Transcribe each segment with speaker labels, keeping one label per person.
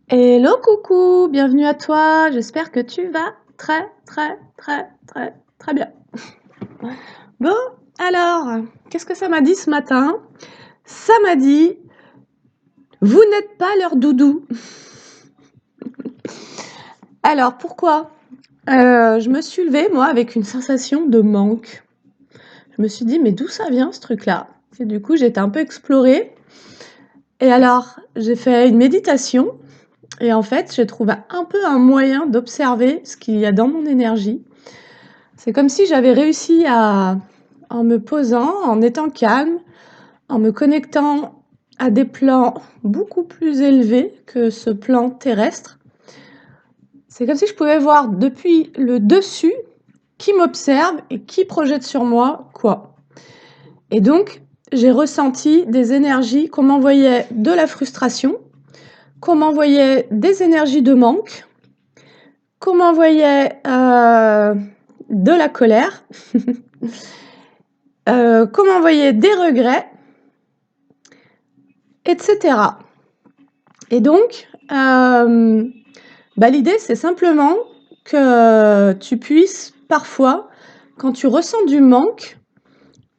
Speaker 1: Hello coucou, bienvenue à toi, j'espère que tu vas très très très très très bien. Bon, alors, qu'est-ce que ça m'a dit ce matin? Ça m'a dit, vous n'êtes pas leur doudou. Alors pourquoi? Je me suis levée, moi, avec une sensation de manque. Je me suis dit, mais d'où ça vient ce truc-là? Et du coup, j'ai été un peu explorée. Et alors, j'ai fait une méditation. Et en fait, j'ai trouvé un peu un moyen d'observer ce qu'il y a dans mon énergie. C'est comme si j'avais réussi à, en me posant, en étant calme, en me connectant à des plans beaucoup plus élevés que ce plan terrestre. C'est comme si je pouvais voir depuis le dessus qui m'observe et qui projette sur moi quoi. Et donc, j'ai ressenti des énergies qu'on m'envoyait de la frustration, qu'on m'envoyait des énergies de manque, qu'on m'envoyait de la colère, qu'on m'envoyait des regrets, etc. Et donc, l'idée, c'est simplement que tu puisses parfois, quand tu ressens du manque,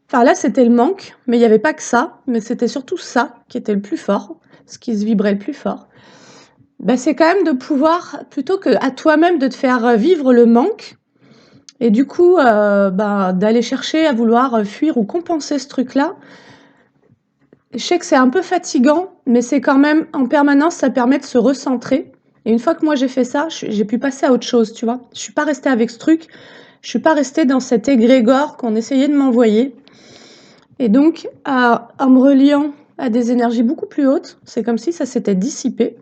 Speaker 1: enfin là c'était le manque, mais il n'y avait pas que ça, mais c'était surtout ça qui était le plus fort, ce qui se vibrait le plus fort. C'est quand même de pouvoir, plutôt que à toi-même de te faire vivre le manque, et du coup d'aller chercher à vouloir fuir ou compenser ce truc-là. Je sais que c'est un peu fatigant, mais c'est quand même en permanence, ça permet de se recentrer. Et une fois que moi j'ai fait ça, j'ai pu passer à autre chose, tu vois. Je suis pas restée avec ce truc, je suis pas restée dans cet égrégore qu'on essayait de m'envoyer. Et donc, en me reliant à des énergies beaucoup plus hautes, c'est comme si ça s'était dissipé.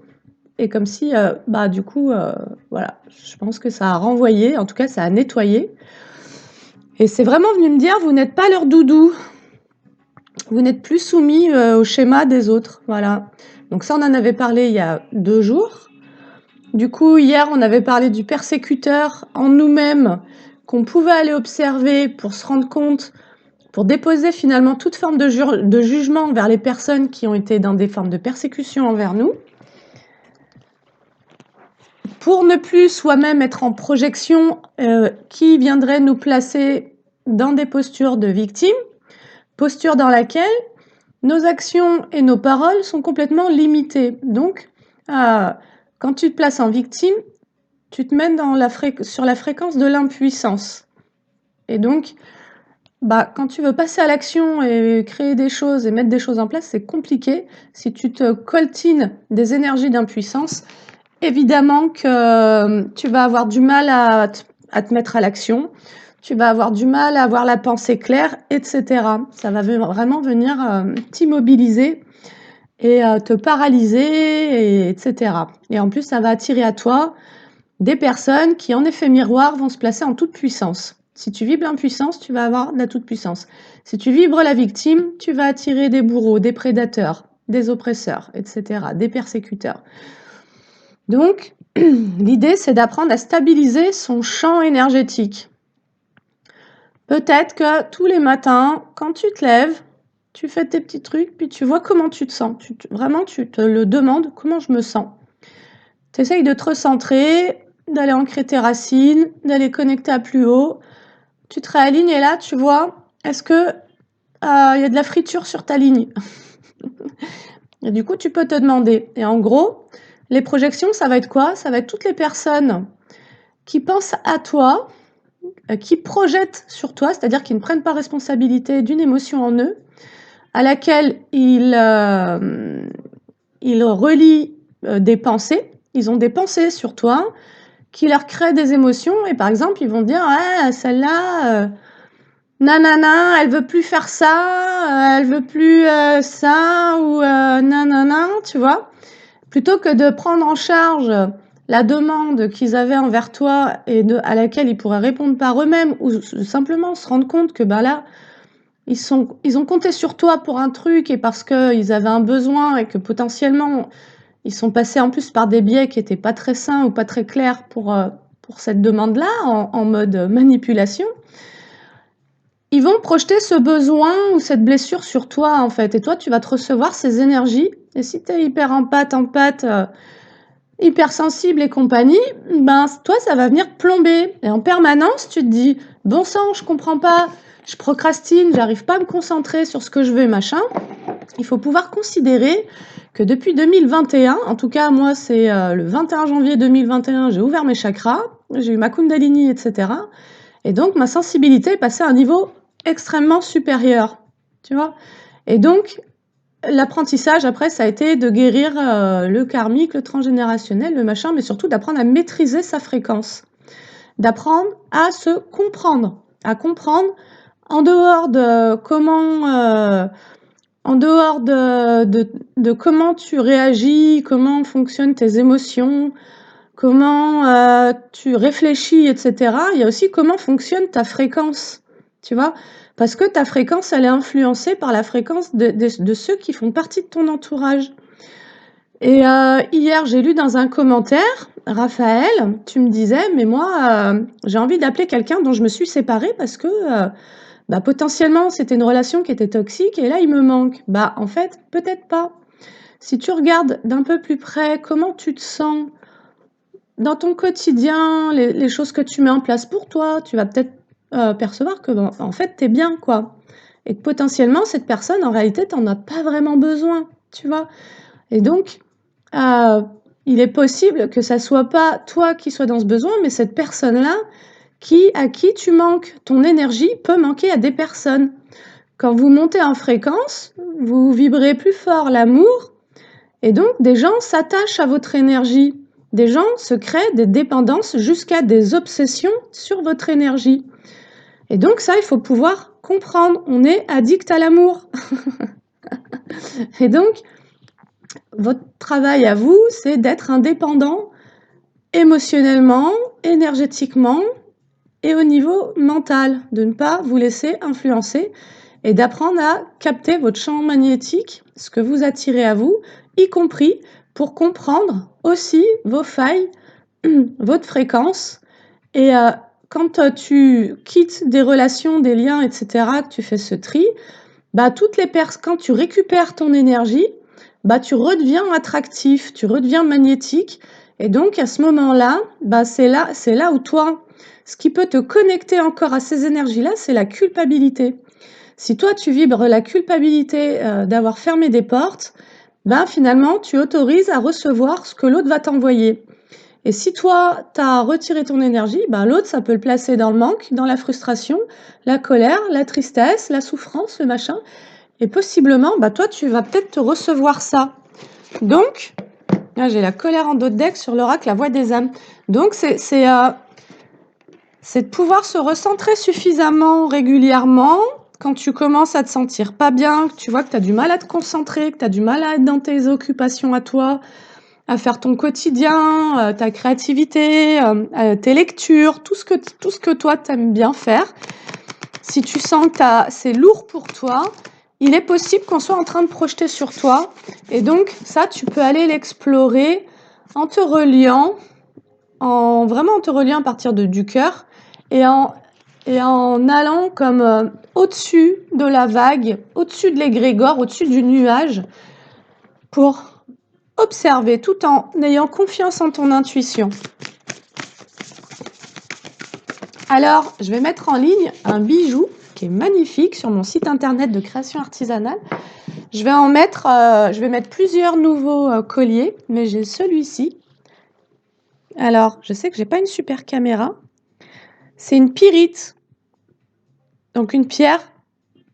Speaker 1: Et comme si, du coup, voilà, je pense que ça a renvoyé, en tout cas ça a nettoyé. Et c'est vraiment venu me dire, vous n'êtes pas leur doudou. Vous n'êtes plus soumis au schéma des autres, voilà. Donc ça, on en avait parlé il y a 2 jours. Du coup, hier, on avait parlé du persécuteur en nous-mêmes qu'on pouvait aller observer pour se rendre compte, pour déposer finalement toute forme de jugement envers les personnes qui ont été dans des formes de persécution envers nous. Pour ne plus soi-même être en projection qui viendrait nous placer dans des postures de victimes, posture dans laquelle nos actions et nos paroles sont complètement limitées. Donc, quand tu te places en victime, tu te mets sur la fréquence de l'impuissance. Et donc, quand tu veux passer à l'action et créer des choses et mettre des choses en place, c'est compliqué. Si tu te coltines des énergies d'impuissance, évidemment que tu vas avoir du mal à te mettre à l'action. Tu vas avoir du mal à avoir la pensée claire, etc. Ça va vraiment venir t'immobiliser et te paralyser, etc. Et en plus, ça va attirer à toi des personnes qui, en effet miroir, vont se placer en toute puissance. Si tu vibres l'impuissance, tu vas avoir de la toute-puissance. Si tu vibres la victime, tu vas attirer des bourreaux, des prédateurs, des oppresseurs, etc., des persécuteurs. Donc, l'idée, c'est d'apprendre à stabiliser son champ énergétique. Peut-être que tous les matins, quand tu te lèves, tu fais tes petits trucs, puis tu vois comment tu te sens. Vraiment, tu te le demandes, comment je me sens. Tu essayes de te recentrer, d'aller ancrer tes racines, d'aller connecter à plus haut. Tu te réalignes et là, tu vois, est-ce que y a de la friture sur ta ligne? Et du coup, tu peux te demander. Et en gros, les projections, ça va être quoi? Ça va être toutes les personnes qui pensent à toi, qui projettent sur toi, c'est-à-dire qui ne prennent pas responsabilité d'une émotion en eux, à laquelle ils relient des pensées. Ils ont des pensées sur toi qui leur créent des émotions. Et par exemple, ils vont dire ah, celle-là, nanana, elle veut plus faire ça, elle veut plus ça, ou nanana, tu vois. Plutôt que de prendre en charge la demande qu'ils avaient envers toi et à laquelle ils pourraient répondre par eux-mêmes, ou simplement se rendre compte que là, ils ont compté sur toi pour un truc et parce qu'ils avaient un besoin et que potentiellement ils sont passés en plus par des biais qui n'étaient pas très sains ou pas très clairs pour cette demande-là, en mode manipulation. Ils vont projeter ce besoin ou cette blessure sur toi, en fait. Et toi, tu vas te recevoir ces énergies. Et si tu es hyper empathe, hypersensible et compagnie, ben toi, ça va venir plomber. Et en permanence, tu te dis: «Bon sang, je comprends pas, je procrastine, j'arrive pas à me concentrer sur ce que je veux et machin». Il faut pouvoir considérer que depuis 2021, en tout cas moi c'est le 21 janvier 2021, j'ai ouvert mes chakras, j'ai eu ma Kundalini, etc. Et donc ma sensibilité est passée à un niveau extrêmement supérieur, tu vois. Et donc l'apprentissage après ça a été de guérir le karmique, le transgénérationnel, le machin, mais surtout d'apprendre à maîtriser sa fréquence, d'apprendre à se comprendre, à comprendre en dehors de comment en dehors de comment tu réagis, comment fonctionnent tes émotions, comment tu réfléchis, etc. Il y a aussi comment fonctionne ta fréquence, tu vois? Parce que ta fréquence, elle est influencée par la fréquence de ceux qui font partie de ton entourage. Et hier, j'ai lu dans un commentaire, Raphaël, tu me disais, mais moi, j'ai envie d'appeler quelqu'un dont je me suis séparée parce que bah, potentiellement, c'était une relation qui était toxique et là, il me manque. Bah, en fait, peut-être pas. Si tu regardes d'un peu plus près comment tu te sens dans ton quotidien, les choses que tu mets en place pour toi, tu vas peut-être percevoir que, ben, en fait, tu es bien, quoi. Et que potentiellement, cette personne, en réalité, tu n'en as pas vraiment besoin, tu vois. Et donc, euh, il est possible que ça soit pas toi qui sois dans ce besoin, mais cette personne-là à qui tu manques. Ton énergie peut manquer à des personnes. Quand vous montez en fréquence, vous vibrez plus fort l'amour et donc des gens s'attachent à votre énergie. Des gens se créent des dépendances jusqu'à des obsessions sur votre énergie. Et donc ça, il faut pouvoir comprendre. On est addict à l'amour. Et donc, votre travail à vous, c'est d'être indépendant émotionnellement, énergétiquement et au niveau mental, de ne pas vous laisser influencer et d'apprendre à capter votre champ magnétique, ce que vous attirez à vous, y compris pour comprendre aussi vos failles, votre fréquence. Et quand tu quittes des relations, des liens, etc., que tu fais ce tri, bah, quand tu récupères ton énergie, bah, tu redeviens attractif, tu redeviens magnétique. Et donc, à ce moment-là, bah, c'est là où toi, ce qui peut te connecter encore à ces énergies-là, c'est la culpabilité. Si toi, tu vibres la culpabilité d'avoir fermé des portes, ben finalement, tu autorises à recevoir ce que l'autre va t'envoyer. Et si toi, tu as retiré ton énergie, ben l'autre, ça peut le placer dans le manque, dans la frustration, la colère, la tristesse, la souffrance, le machin. Et possiblement, bah toi, tu vas peut-être te recevoir ça. Donc, là, j'ai la colère en dos de deck sur l'oracle, la voix des âmes. Donc, c'est de pouvoir se recentrer suffisamment régulièrement quand tu commences à te sentir pas bien, que tu vois que tu as du mal à te concentrer, que tu as du mal à être dans tes occupations à toi, à faire ton quotidien, ta créativité, tes lectures, tout ce que toi, tu aimes bien faire. Si tu sens que c'est lourd pour toi, il est possible qu'on soit en train de projeter sur toi. Et donc, ça, tu peux aller l'explorer en te reliant, vraiment en te reliant à partir du cœur et en allant comme au-dessus de la vague, au-dessus de l'égrégore, au-dessus du nuage, pour observer tout en ayant confiance en ton intuition. Alors, je vais mettre en ligne un bijou qui est magnifique sur mon site internet de création artisanale. Je vais mettre plusieurs nouveaux colliers, mais j'ai celui-ci. Alors, je sais que j'ai pas une super caméra. C'est une pyrite, donc une pierre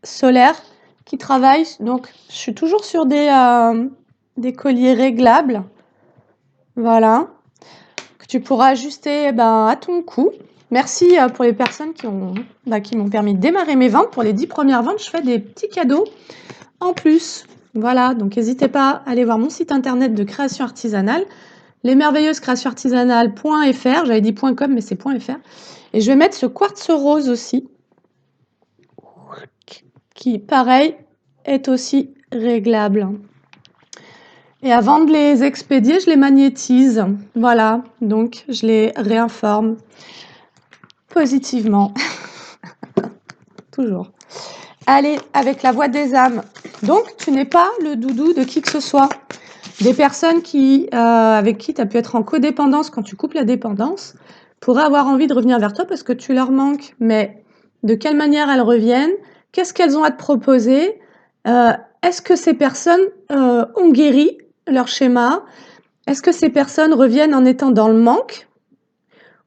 Speaker 1: solaire qui travaille. Donc, je suis toujours sur des colliers réglables. Voilà. Que tu pourras ajuster à ton cou. Merci pour les personnes qui m'ont permis de démarrer mes ventes. Pour les 10 premières ventes, je fais des petits cadeaux en plus. Voilà, donc n'hésitez pas à aller voir mon site internet de création artisanale, lesmerveilleusescreationartisanales.fr. J'avais dit .com, mais c'est .fr. Et je vais mettre ce quartz rose aussi, qui, pareil, est aussi réglable. Et avant de les expédier, je les magnétise. Voilà, donc je les réinforme positivement. Toujours. Allez, avec la voix des âmes. Donc, tu n'es pas le doudou de qui que ce soit. Des personnes avec qui tu as pu être en codépendance quand tu coupes la dépendance pourraient avoir envie de revenir vers toi parce que tu leur manques. Mais de quelle manière elles reviennent? Qu'est-ce qu'elles ont à te proposer? Est-ce que ces personnes ont guéri leur schéma? Est-ce que ces personnes reviennent en étant dans le manque?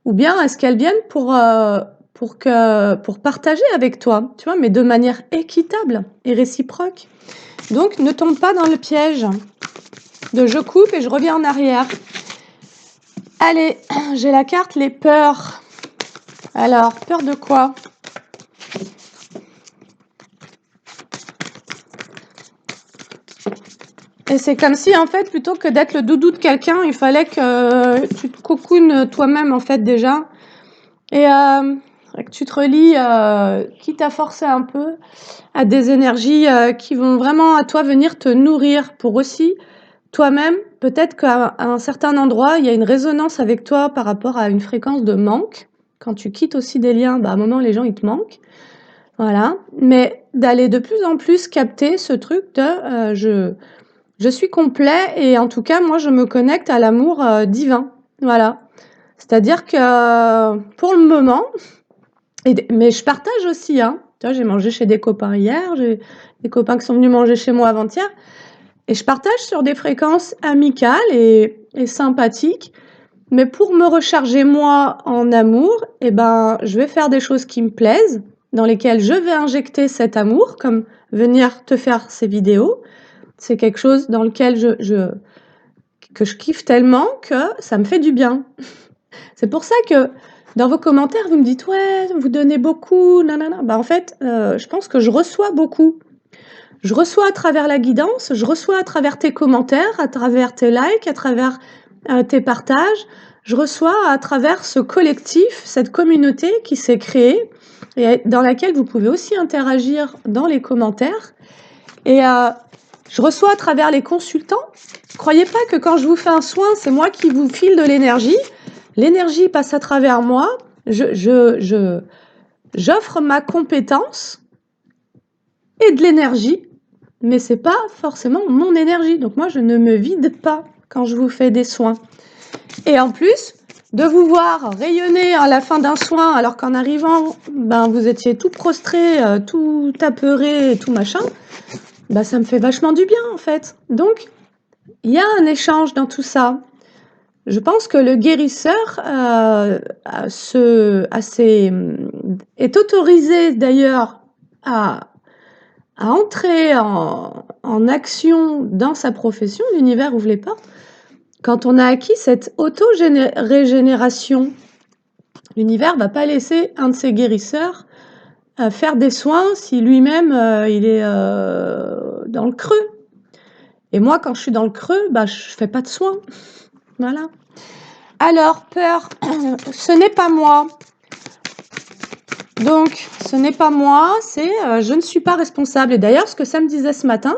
Speaker 1: Ou bien est-ce qu'elles viennent pour partager avec toi, tu vois, mais de manière équitable et réciproque? Donc, ne tombe pas dans le piège de je coupe et je reviens en arrière. Allez, j'ai la carte les peurs. Alors, peur de quoi? Et c'est comme si, en fait, plutôt que d'être le doudou de quelqu'un, il fallait que tu te cocoones toi-même, en fait, déjà. Et que tu te relies, quitte à forcer un peu, à des énergies qui vont vraiment à toi venir te nourrir pour aussi toi-même, peut-être qu'à un certain endroit, il y a une résonance avec toi par rapport à une fréquence de manque. Quand tu quittes aussi des liens, à un moment, les gens, ils te manquent. Voilà. Mais d'aller de plus en plus capter ce truc de je suis complet et en tout cas, moi, je me connecte à l'amour divin. Voilà. C'est-à-dire que pour le moment, mais je partage aussi, hein. Tu vois, j'ai mangé chez des copains hier, j'ai des copains qui sont venus manger chez moi avant-hier. Et je partage sur des fréquences amicales et sympathiques. Mais pour me recharger moi en amour, eh ben, je vais faire des choses qui me plaisent, dans lesquelles je vais injecter cet amour, comme venir te faire ces vidéos. C'est quelque chose dans lequel que je kiffe tellement que ça me fait du bien. C'est pour ça que dans vos commentaires, vous me dites « Ouais, vous donnez beaucoup, nanana ». Bah, en fait, je pense que je reçois beaucoup. Je reçois à travers la guidance, je reçois à travers tes commentaires, à travers tes likes, à travers tes partages. Je reçois à travers ce collectif, cette communauté qui s'est créée et dans laquelle vous pouvez aussi interagir dans les commentaires. Et je reçois à travers les consultants. Croyez pas que quand je vous fais un soin, c'est moi qui vous file de l'énergie. L'énergie passe à travers moi. J'offre ma compétence et de l'énergie, mais c'est pas forcément mon énergie. Donc moi, je ne me vide pas quand je vous fais des soins. Et en plus, de vous voir rayonner à la fin d'un soin, alors qu'en arrivant, ben, vous étiez tout prostré, tout apeuré et tout machin, ben, ça me fait vachement du bien, en fait. Donc, il y a un échange dans tout ça. Je pense que le guérisseur est autorisé d'ailleurs à entrer en action dans sa profession, l'univers ouvre les portes, quand on a acquis cette auto-régénération. L'univers ne va pas laisser un de ses guérisseurs faire des soins si lui-même il est dans le creux. Et moi, quand je suis dans le creux, bah, je ne fais pas de soins. Voilà. Alors, peur, ce n'est pas moi. Donc, ce n'est pas moi, c'est je ne suis pas responsable. Et d'ailleurs, ce que ça me disait ce matin,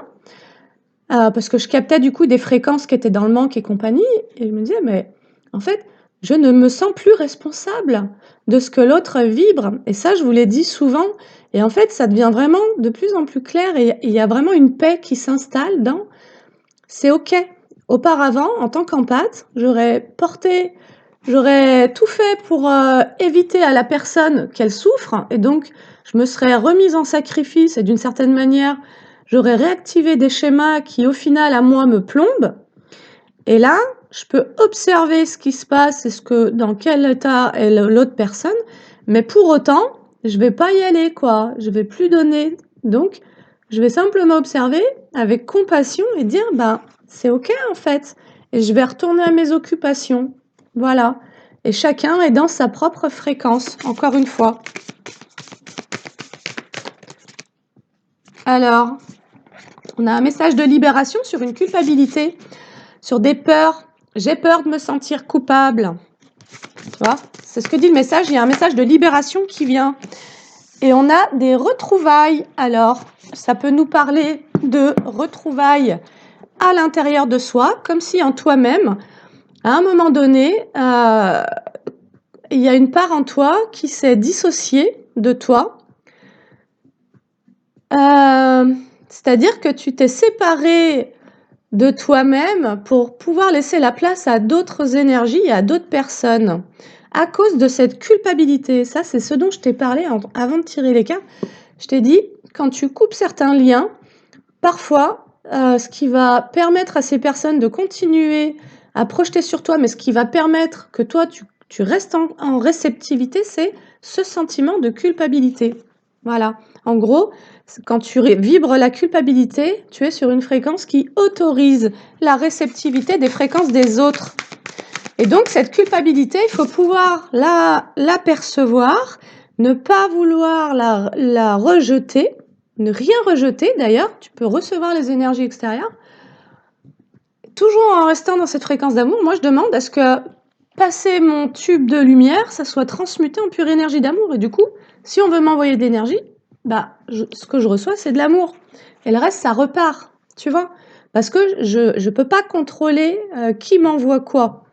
Speaker 1: parce que je captais du coup des fréquences qui étaient dans le manque et compagnie, et je me disais, mais en fait, je ne me sens plus responsable de ce que l'autre vibre. Et ça, je vous l'ai dit souvent. Et en fait, ça devient vraiment de plus en plus clair et il y a vraiment une paix qui s'installe dans c'est OK. Auparavant, en tant qu'empathe, j'aurais tout fait pour éviter à la personne qu'elle souffre et donc je me serais remise en sacrifice et d'une certaine manière, j'aurais réactivé des schémas qui au final à moi me plombent. Et là, je peux observer ce qui se passe et dans quel état est l'autre personne, mais pour autant, je vais pas y aller quoi, je vais plus donner. Donc, je vais simplement observer avec compassion et dire ben c'est OK en fait et je vais retourner à mes occupations. Voilà. Et chacun est dans sa propre fréquence, encore une fois. Alors, on a un message de libération sur une culpabilité, sur des peurs. J'ai peur de me sentir coupable. Tu vois, c'est ce que dit le message. Il y a un message de libération qui vient. Et on a des retrouvailles. Alors, ça peut nous parler de retrouvailles à l'intérieur de soi, comme si en toi-même, à un moment donné, il y a une part en toi qui s'est dissociée de toi. C'est-à-dire que tu t'es séparé de toi-même pour pouvoir laisser la place à d'autres énergies et à d'autres personnes. À cause de cette culpabilité, ça c'est ce dont je t'ai parlé avant de tirer les cartes. Je t'ai dit, quand tu coupes certains liens, parfois, ce qui va permettre à ces personnes de continuer à projeter sur toi, mais ce qui va permettre que toi tu restes en réceptivité, c'est ce sentiment de culpabilité. Voilà. En gros, quand tu vibres la culpabilité, tu es sur une fréquence qui autorise la réceptivité des fréquences des autres. Et donc cette culpabilité, il faut pouvoir l'apercevoir, ne pas vouloir la rejeter, ne rien rejeter d'ailleurs, tu peux recevoir les énergies extérieures. Toujours en restant dans cette fréquence d'amour, moi je demande à ce que passer mon tube de lumière, ça soit transmuté en pure énergie d'amour. Et du coup, si on veut m'envoyer de l'énergie, ce que je reçois, c'est de l'amour. Et le reste, ça repart, tu vois. Parce que je ne peux pas contrôler qui m'envoie quoi.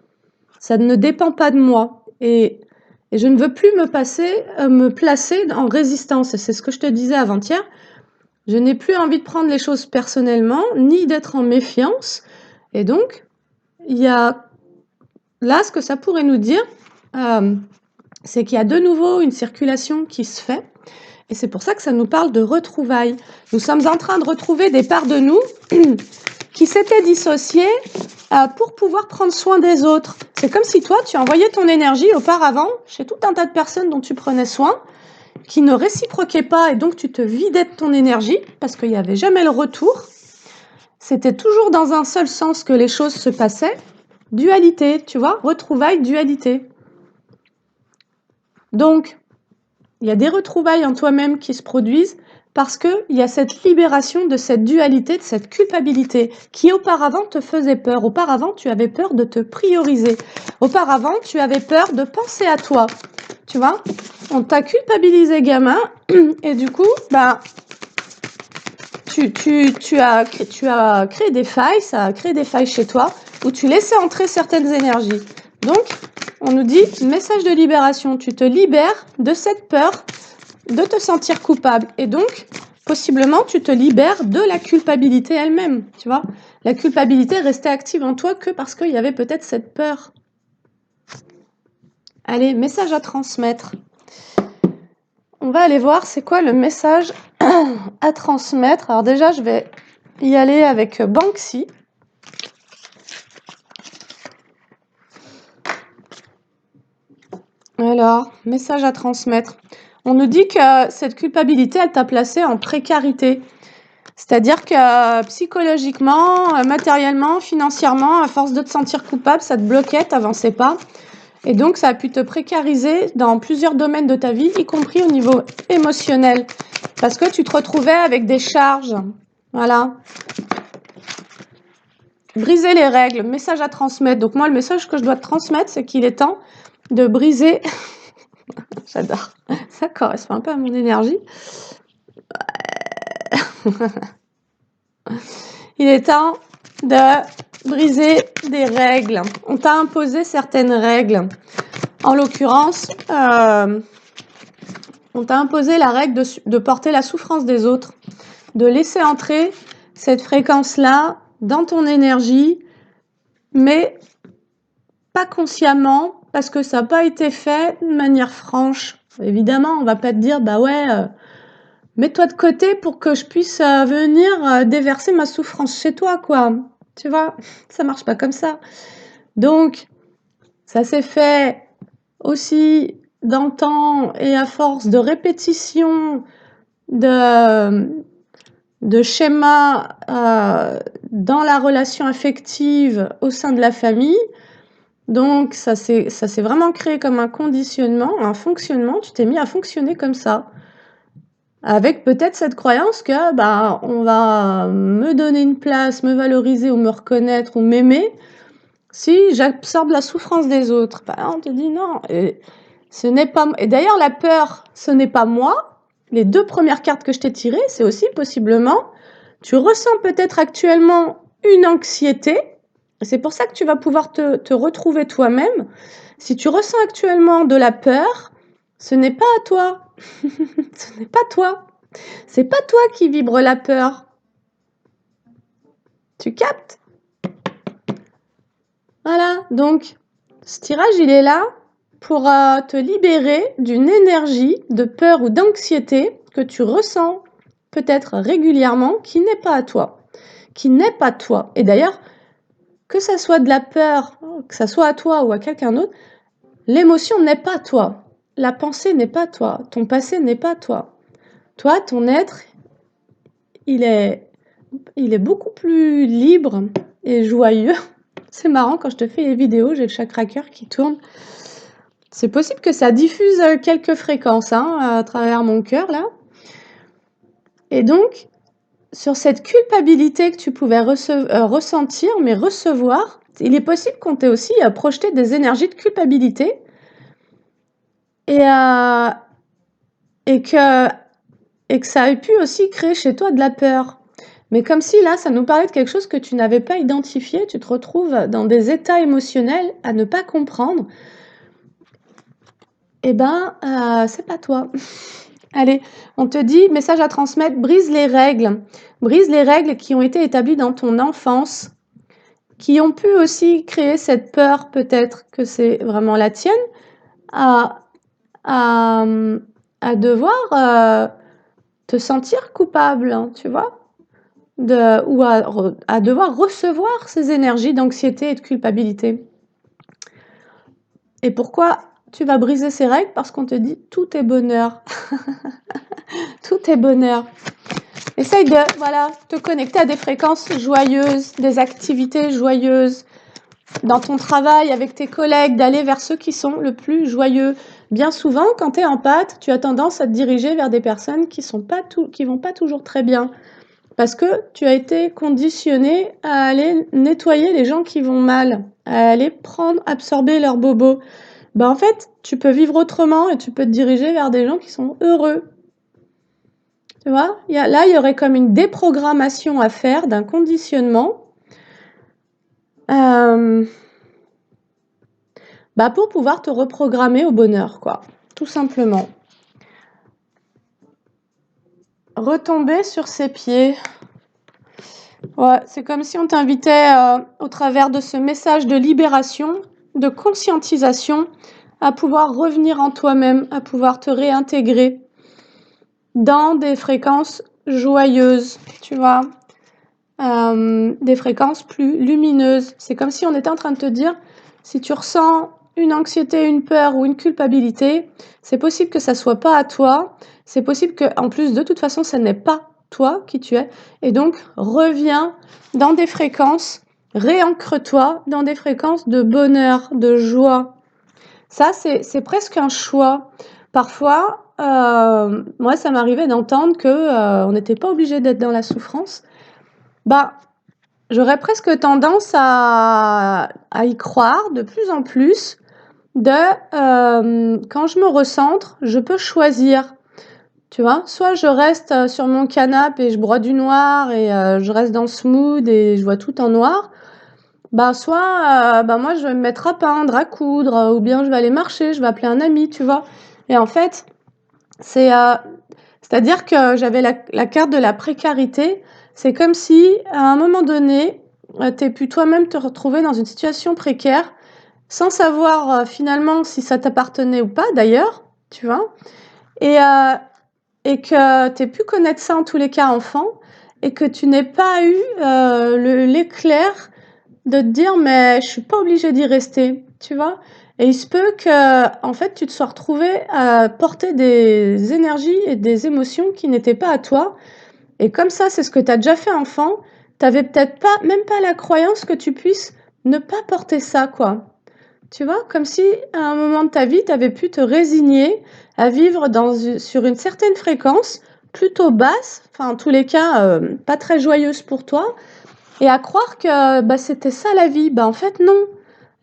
Speaker 1: Ça ne dépend pas de moi. Et je ne veux plus me placer en résistance. Et c'est ce que je te disais avant-hier. Je n'ai plus envie de prendre les choses personnellement, ni d'être en méfiance. Et donc, il y a là, ce que ça pourrait nous dire, c'est qu'il y a de nouveau une circulation qui se fait. Et c'est pour ça que ça nous parle de retrouvailles. Nous sommes en train de retrouver des parts de nous qui s'étaient dissociées pour pouvoir prendre soin des autres. C'est comme si toi, tu envoyais ton énergie auparavant chez tout un tas de personnes dont tu prenais soin, qui ne réciproquaient pas, et donc tu te vidais de ton énergie parce qu'il n'y avait jamais le retour. C'était toujours dans un seul sens que les choses se passaient. Dualité, tu vois, retrouvailles, dualité. Donc, il y a des retrouvailles en toi-même qui se produisent parce qu'il y a cette libération de cette dualité, de cette culpabilité qui auparavant te faisait peur. Auparavant, tu avais peur de te prioriser. Auparavant, tu avais peur de penser à toi. Tu vois, on t'a culpabilisé gamin et du coup, tu as créé des failles, ça a créé des failles chez toi où tu laissais entrer certaines énergies. Donc, on nous dit, message de libération, tu te libères de cette peur de te sentir coupable. Et donc, possiblement, tu te libères de la culpabilité elle-même, tu vois. La culpabilité restait active en toi que parce qu'il y avait peut-être cette peur. Allez, message à transmettre. On va aller voir c'est quoi le message à transmettre. Alors déjà, je vais y aller avec Banksy. Alors, message à transmettre. On nous dit que cette culpabilité, elle t'a placé en précarité. C'est-à-dire que psychologiquement, matériellement, financièrement, à force de te sentir coupable, ça te bloquait, t'avançais pas. Et donc, ça a pu te précariser dans plusieurs domaines de ta vie, y compris au niveau émotionnel. Parce que tu te retrouvais avec des charges. Voilà. Briser les règles, message à transmettre. Donc moi, le message que je dois te transmettre, c'est qu'il est temps de briser... J'adore. Ça correspond un peu à mon énergie. Il est temps de briser des règles. On t'a imposé certaines règles. En l'occurrence, on t'a imposé la règle de porter la souffrance des autres, de laisser entrer cette fréquence-là dans ton énergie, mais pas consciemment, parce que ça n'a pas été fait de manière franche. Évidemment, on va pas te dire, mets-toi de côté pour que je puisse venir déverser ma souffrance chez toi, quoi. Tu vois, ça marche pas comme ça. Donc, ça s'est fait aussi dans le temps et à force de répétition de schémas dans la relation affective au sein de la famille. Donc, ça s'est vraiment créé comme un conditionnement, un fonctionnement. Tu t'es mis à fonctionner comme ça. Avec peut-être cette croyance que on va me donner une place, me valoriser ou me reconnaître ou m'aimer si j'absorbe la souffrance des autres. On te dit non. Et ce n'est pas. Et d'ailleurs, la peur, ce n'est pas moi. Les 2 premières cartes que je t'ai tirées, c'est aussi possiblement. Tu ressens peut-être actuellement une anxiété. C'est pour ça que tu vas pouvoir te retrouver toi-même. Si tu ressens actuellement de la peur, ce n'est pas à toi. Ce n'est pas toi. C'est pas toi qui vibre la peur. Tu captes? Voilà, donc ce tirage, il est là pour te libérer d'une énergie de peur ou d'anxiété que tu ressens peut-être régulièrement, qui n'est pas à toi. Qui n'est pas toi. Et d'ailleurs, que ça soit de la peur, que ça soit à toi ou à quelqu'un d'autre, l'émotion n'est pas toi. La pensée n'est pas toi. Ton passé n'est pas toi. Toi, ton être, il est beaucoup plus libre et joyeux. C'est marrant, quand je te fais les vidéos, j'ai le chakra cœur qui tourne. C'est possible que ça diffuse quelques fréquences à travers mon cœur, là. Et donc, sur cette culpabilité que tu pouvais ressentir, mais recevoir, il est possible qu'on t'ait aussi projeté des énergies de culpabilité et que ça ait pu aussi créer chez toi de la peur. Mais comme si là, ça nous parlait de quelque chose que tu n'avais pas identifié, tu te retrouves dans des états émotionnels à ne pas comprendre, eh ben, c'est pas toi. Allez, on te dit, message à transmettre, brise les règles. Brise les règles qui ont été établies dans ton enfance, qui ont pu aussi créer cette peur, peut-être que c'est vraiment la tienne, à, à, à devoir te sentir coupable, hein, tu vois, ou à devoir recevoir ces énergies d'anxiété et de culpabilité. Et pourquoi tu vas briser ces règles? Parce qu'on te dit tout est bonheur. Tout est bonheur. Essaye de te connecter à des fréquences joyeuses, des activités joyeuses, dans ton travail, avec tes collègues, d'aller vers ceux qui sont le plus joyeux. Bien souvent, quand tu es empathe, tu as tendance à te diriger vers des personnes qui vont pas toujours très bien. Parce que tu as été conditionné à aller nettoyer les gens qui vont mal, à aller absorber leurs bobos. En fait, tu peux vivre autrement et tu peux te diriger vers des gens qui sont heureux. Tu vois, il y aurait comme une déprogrammation à faire d'un conditionnement pour pouvoir te reprogrammer au bonheur, quoi, tout simplement. Retomber sur ses pieds. Ouais, c'est comme si on t'invitait au travers de ce message de libération, de conscientisation, à pouvoir revenir en toi-même, à pouvoir te réintégrer dans des fréquences joyeuses, tu vois, des fréquences plus lumineuses. C'est comme si on était en train de te dire, si tu ressens une anxiété, une peur ou une culpabilité, c'est possible que ça soit pas à toi, c'est possible que, en plus, de toute façon, ça n'est pas toi qui tu es, et donc reviens dans des fréquences, réancre-toi dans des fréquences de bonheur, de joie. Ça, c'est presque un choix. Parfois, moi, ça m'arrivait d'entendre que on n'était pas obligé d'être dans la souffrance. J'aurais presque tendance à y croire de plus en plus quand je me recentre, je peux choisir. Tu vois, soit je reste sur mon canapé et je broie du noir et je reste dans ce mood et je vois tout en noir. Soit moi je vais me mettre à peindre, à coudre, ou bien je vais aller marcher, je vais appeler un ami, tu vois. Et en fait, c'est-à-dire que j'avais la carte de la précarité. C'est comme si, à un moment donné, tu aies pu toi-même te retrouver dans une situation précaire, sans savoir finalement si ça t'appartenait ou pas d'ailleurs, tu vois. Et que tu aies pu connaître ça en tous les cas enfant, et que tu n'aies pas eu l'éclair de te dire mais je suis pas obligée d'y rester, tu vois. Et il se peut que en fait tu te sois retrouvé à porter des énergies et des émotions qui n'étaient pas à toi, et comme ça c'est ce que tu as déjà fait enfant, tu avais peut-être pas même pas la croyance que tu puisses ne pas porter ça, quoi. Tu vois, comme si à un moment de ta vie tu avais pu te résigner à vivre sur une certaine fréquence plutôt basse, enfin en tous les cas pas très joyeuse pour toi, et à croire que c'était ça la vie. En fait non.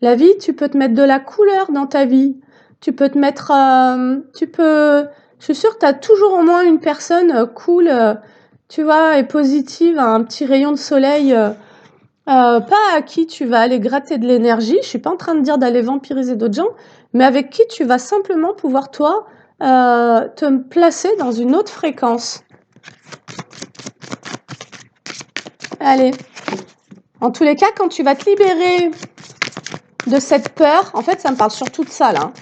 Speaker 1: La vie, tu peux te mettre de la couleur dans ta vie. Tu peux te mettre je suis sûre que tu as toujours au moins une personne cool, tu vois, et positive, un petit rayon de soleil, pas à qui tu vas aller gratter de l'énergie. Je suis pas en train de dire d'aller vampiriser d'autres gens, mais avec qui tu vas simplement pouvoir toi te placer dans une autre fréquence. Allez. En tous les cas, quand tu vas te libérer de cette peur, en fait, ça me parle surtout de ça, là. Hein.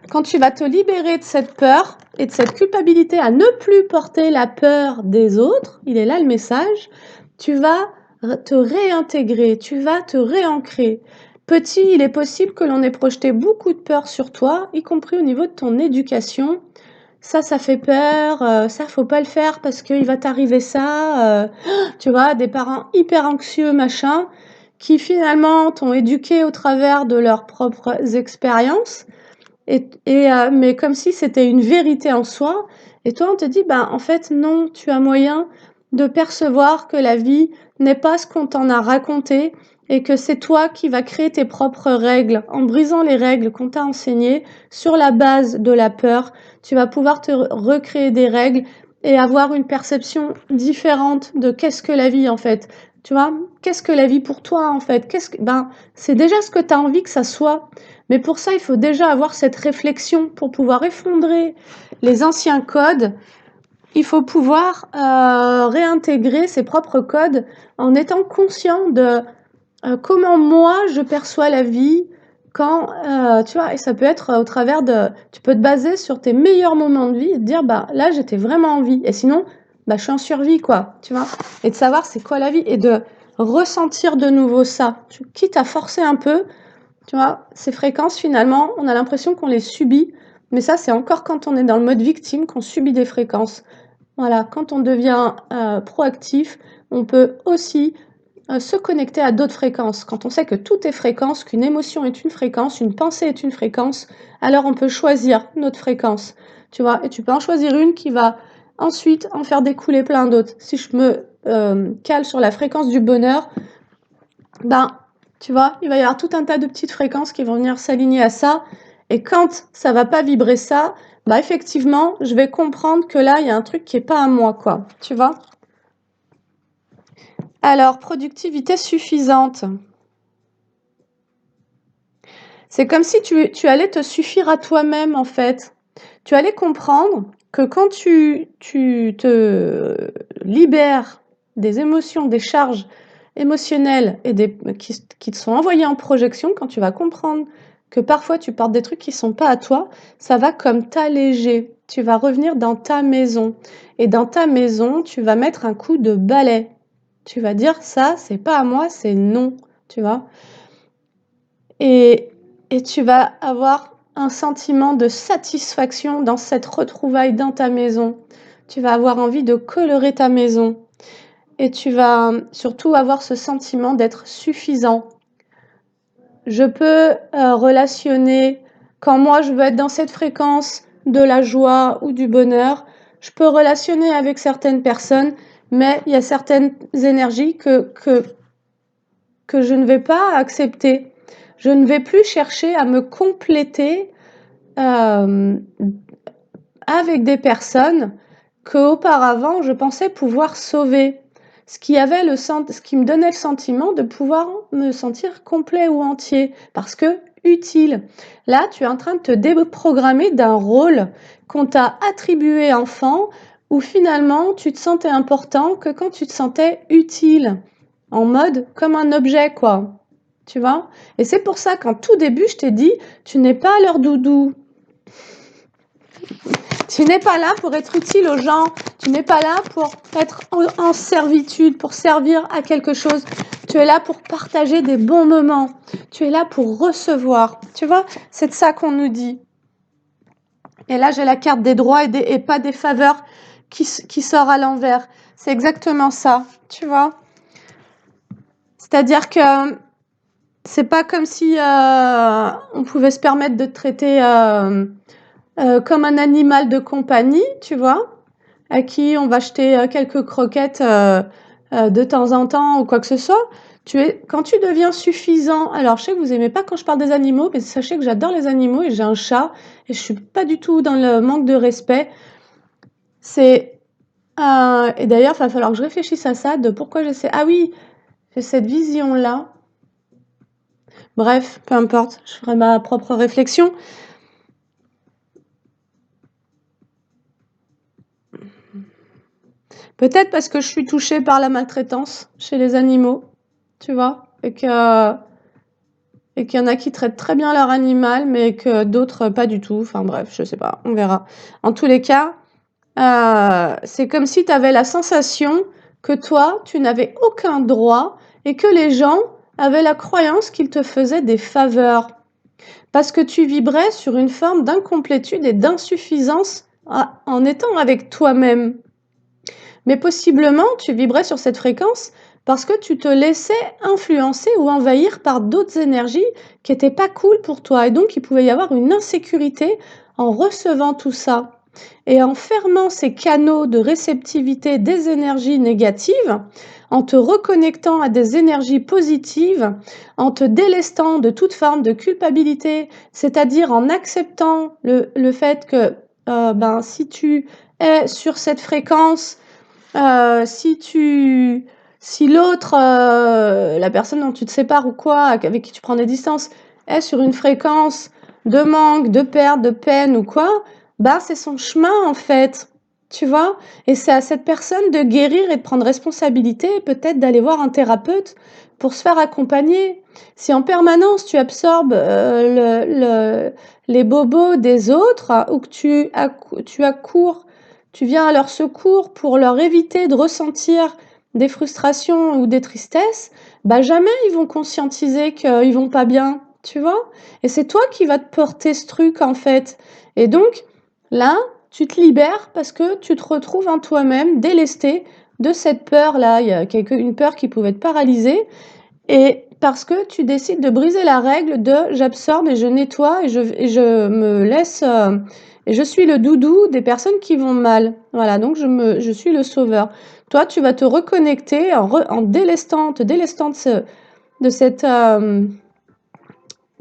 Speaker 1: Quand tu vas te libérer de cette peur et de cette culpabilité à ne plus porter la peur des autres, il est là le message, tu vas te réintégrer, tu vas te réancrer. Petit, il est possible que l'on ait projeté beaucoup de peur sur toi, y compris au niveau de ton éducation. Ça fait peur, ça faut pas le faire parce qu'il va t'arriver ça, tu vois? Des parents hyper anxieux, machin, qui finalement t'ont éduqué au travers de leurs propres expériences mais comme si c'était une vérité en soi et toi on te dit: «Ben, en fait non, tu as moyen de percevoir que la vie n'est pas ce qu'on t'en a raconté et que c'est toi qui vas créer tes propres règles. En brisant les règles qu'on t'a enseignées sur la base de la peur, tu vas pouvoir te recréer des règles et avoir une perception différente de qu'est-ce que la vie en fait. Tu vois? Qu'est-ce que la vie pour toi en fait? C'est déjà ce que tu as envie que ça soit. Mais pour ça, il faut déjà avoir cette réflexion pour pouvoir effondrer les anciens codes. Il faut pouvoir réintégrer ses propres codes en étant conscient de comment moi je perçois la vie quand, tu vois, et ça peut être au travers tu peux te baser sur tes meilleurs moments de vie et te dire, bah là j'étais vraiment en vie et sinon, bah je suis en survie quoi, tu vois, et de savoir c'est quoi la vie et de ressentir de nouveau ça, quitte à forcer un peu, tu vois, ces fréquences finalement, on a l'impression qu'on les subit, mais ça c'est encore quand on est dans le mode victime qu'on subit des fréquences. Voilà, quand on devient proactif, on peut aussi se connecter à d'autres fréquences. Quand on sait que tout est fréquence, qu'une émotion est une fréquence, une pensée est une fréquence, alors on peut choisir notre fréquence, tu vois. Et tu peux en choisir une qui va ensuite en faire découler plein d'autres. Si je me cale sur la fréquence du bonheur, ben, tu vois, il va y avoir tout un tas de petites fréquences qui vont venir s'aligner à ça. Et quand ça va pas vibrer ça, bah effectivement, je vais comprendre que là, il y a un truc qui est pas à moi, quoi. Tu vois? Alors, productivité suffisante. C'est comme si tu allais te suffire à toi-même, en fait. Tu allais comprendre que quand tu te libères des émotions, des charges émotionnelles et qui te sont envoyées en projection, quand tu vas comprendre que parfois tu portes des trucs qui sont pas à toi, ça va comme t'alléger. Tu vas revenir dans ta maison. Et dans ta maison, tu vas mettre un coup de balai. Tu vas dire ça, c'est pas à moi, c'est non. Tu vois? Et, et tu vas avoir un sentiment de satisfaction dans cette retrouvaille dans ta maison. Tu vas avoir envie de colorer ta maison. Et tu vas surtout avoir ce sentiment d'être suffisant. Je peux relationner, quand moi je veux être dans cette fréquence de la joie ou du bonheur, je peux relationner avec certaines personnes, mais il y a certaines énergies que je ne vais pas accepter. Je ne vais plus chercher à me compléter avec des personnes qu'auparavant je pensais pouvoir sauver. Ce qui me donnait le sentiment de pouvoir me sentir complet ou entier, parce que utile. Là, tu es en train de te déprogrammer d'un rôle qu'on t'a attribué enfant, où finalement tu te sentais important que quand tu te sentais utile, en mode comme un objet, quoi. Tu vois? Et c'est pour ça qu'en tout début, je t'ai dit, tu n'es pas leur doudou. Tu n'es pas là pour être utile aux gens. Tu n'es pas là pour être en servitude, pour servir à quelque chose. Tu es là pour partager des bons moments. Tu es là pour recevoir. Tu vois? C'est de ça qu'on nous dit. Et là, j'ai la carte des droits et pas des faveurs qui sort à l'envers. C'est exactement ça. Tu vois? C'est-à-dire que c'est pas comme si on pouvait se permettre de te traiter comme un animal de compagnie, tu vois, à qui on va jeter quelques croquettes de temps en temps ou quoi que ce soit. Quand tu deviens suffisant, alors je sais que vous aimez pas quand je parle des animaux, mais sachez que j'adore les animaux et j'ai un chat et je suis pas du tout dans le manque de respect. Et d'ailleurs, il va falloir que je réfléchisse à ça, de pourquoi Ah oui, j'ai cette vision-là. Bref, peu importe, je ferai ma propre réflexion. Peut-être parce que je suis touchée par la maltraitance chez les animaux, tu vois, et que et qu'il y en a qui traitent très bien leur animal, mais que d'autres pas du tout. Enfin bref, je sais pas, on verra. En tous les cas, c'est comme si tu avais la sensation que toi, tu n'avais aucun droit et que les gens avaient la croyance qu'ils te faisaient des faveurs. Parce que tu vibrais sur une forme d'incomplétude et d'insuffisance en étant avec toi-même. Mais possiblement, tu vibrais sur cette fréquence parce que tu te laissais influencer ou envahir par d'autres énergies qui étaient pas cool pour toi. Et donc, il pouvait y avoir une insécurité en recevant tout ça. Et en fermant ces canaux de réceptivité des énergies négatives, en te reconnectant à des énergies positives, en te délestant de toute forme de culpabilité, c'est-à-dire en acceptant le fait que si tu es sur cette fréquence, si l'autre, la personne dont tu te sépares ou quoi, avec qui tu prends des distances, est sur une fréquence de manque, de perte, de peine ou quoi, c'est son chemin en fait, tu vois? Et c'est à cette personne de guérir et de prendre responsabilité et peut-être d'aller voir un thérapeute pour se faire accompagner. Si en permanence tu absorbes, les bobos des autres ou que tu viens à leur secours pour leur éviter de ressentir des frustrations ou des tristesses, jamais ils vont conscientiser qu'ils vont pas bien, tu vois? Et c'est toi qui vas te porter ce truc en fait. Et donc, là, tu te libères parce que tu te retrouves en toi-même délesté de cette peur-là. Il y a une peur qui pouvait te paralyser et parce que tu décides de briser la règle de j'absorbe et je nettoie et je me laisse et je suis le doudou des personnes qui vont mal. Voilà, donc je suis le sauveur. Toi, tu vas te reconnecter en délestant, te délestant de cette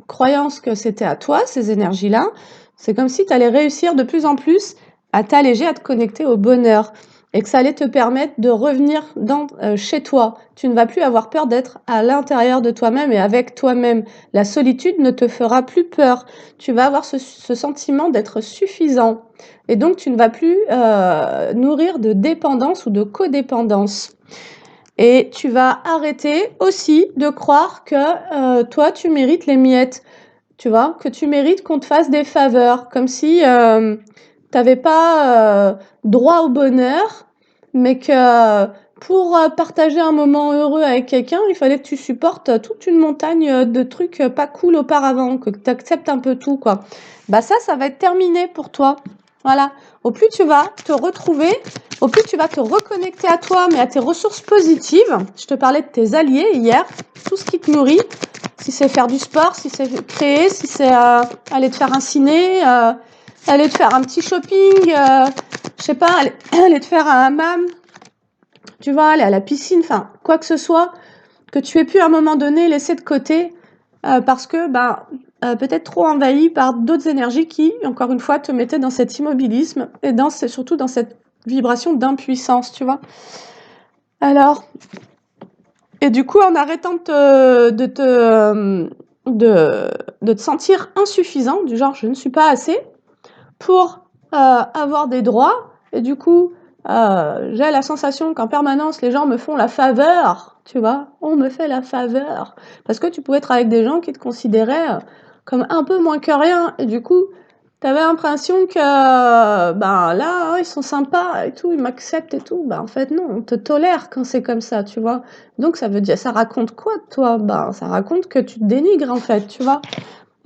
Speaker 1: croyance que c'était à toi, ces énergies-là. C'est comme si tu allais réussir de plus en plus à t'alléger, à te connecter au bonheur et que ça allait te permettre de revenir chez toi. Tu ne vas plus avoir peur d'être à l'intérieur de toi-même et avec toi-même. La solitude ne te fera plus peur. Tu vas avoir ce sentiment d'être suffisant. Et donc, tu ne vas plus nourrir de dépendance ou de codépendance. Et tu vas arrêter aussi de croire que toi, tu mérites les miettes. Tu vois, que tu mérites qu'on te fasse des faveurs, comme si tu n'avais pas droit au bonheur, mais que pour partager un moment heureux avec quelqu'un, il fallait que tu supportes toute une montagne de trucs pas cool auparavant, que tu acceptes un peu tout, quoi. Ça va être terminé pour toi. Voilà. Au plus tu vas te retrouver, au plus tu vas te reconnecter à toi, mais à tes ressources positives. Je te parlais de tes alliés hier, tout ce qui te nourrit. Si c'est faire du sport, si c'est créer, si c'est aller te faire un ciné, aller te faire un petit shopping, je sais pas, aller te faire un hammam, tu vois, aller à la piscine, enfin, quoi que ce soit, que tu aies pu à un moment donné laisser de côté parce que peut-être trop envahi par d'autres énergies qui, encore une fois, te mettaient dans cet immobilisme et surtout dans cette vibration d'impuissance, tu vois. Alors, et du coup, en arrêtant de te sentir insuffisant, du genre je ne suis pas assez pour avoir des droits, et du coup, j'ai la sensation qu'en permanence les gens me font la faveur, tu vois, on me fait la faveur, parce que tu pouvais être avec des gens qui te considéraient comme un peu moins que rien, et du coup, tu avais l'impression que là, ils sont sympas et tout, ils m'acceptent et tout. En fait, non, on te tolère quand c'est comme ça, tu vois. Donc, ça veut dire, ça raconte quoi de toi? Ça raconte que tu te dénigres, en fait, tu vois.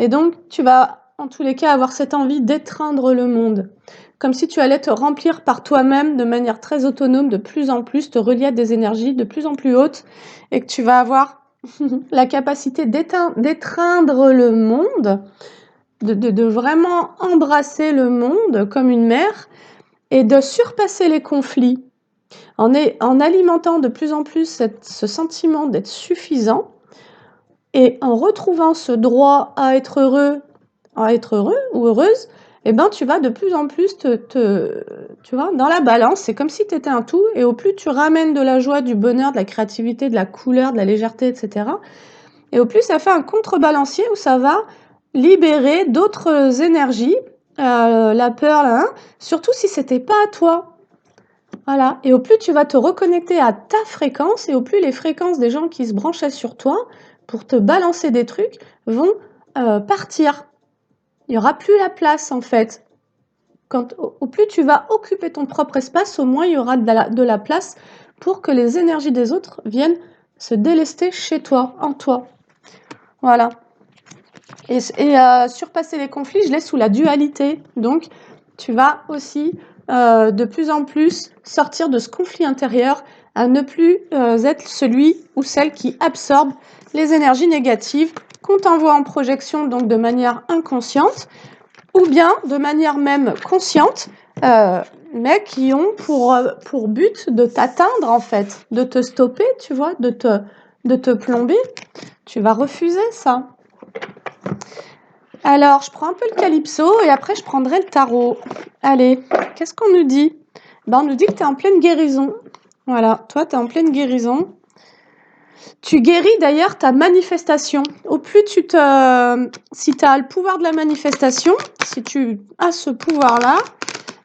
Speaker 1: Et donc, tu vas, en tous les cas, avoir cette envie d'étreindre le monde. Comme si tu allais te remplir par toi-même de manière très autonome, de plus en plus, te relier à des énergies de plus en plus hautes, et que tu vas avoir la capacité d'étreindre le monde, de vraiment embrasser le monde comme une mère et de surpasser les conflits en alimentant de plus en plus ce sentiment d'être suffisant et en retrouvant ce droit à être heureux ou heureuse, tu vas de plus en plus tu vois, dans la balance, c'est comme si tu étais un tout et au plus tu ramènes de la joie, du bonheur, de la créativité, de la couleur, de la légèreté, etc. Et au plus ça fait un contrebalancier où ça va libérer d'autres énergies, la peur, là, hein, surtout si c'était pas à toi. Voilà. Et au plus tu vas te reconnecter à ta fréquence et au plus les fréquences des gens qui se branchaient sur toi pour te balancer des trucs vont partir. Il n'y aura plus la place en fait. Au plus tu vas occuper ton propre espace, au moins il y aura de la place pour que les énergies des autres viennent se délester chez toi, en toi. Voilà. Et surpasser les conflits, je l'ai sous la dualité. Donc, tu vas aussi de plus en plus sortir de ce conflit intérieur à ne plus être celui ou celle qui absorbe les énergies négatives qu'on t'envoie en projection, donc de manière inconsciente, ou bien de manière même consciente, mais qui ont pour but de t'atteindre en fait, de te stopper, tu vois, de te plomber. Tu vas refuser ça. Alors, je prends un peu le calypso et après je prendrai le tarot. Allez, qu'est-ce qu'on nous dit? On nous dit que tu es en pleine guérison. Voilà, toi tu es en pleine guérison. Tu guéris d'ailleurs ta manifestation. Au plus si tu as le pouvoir de la manifestation, si tu as ce pouvoir-là,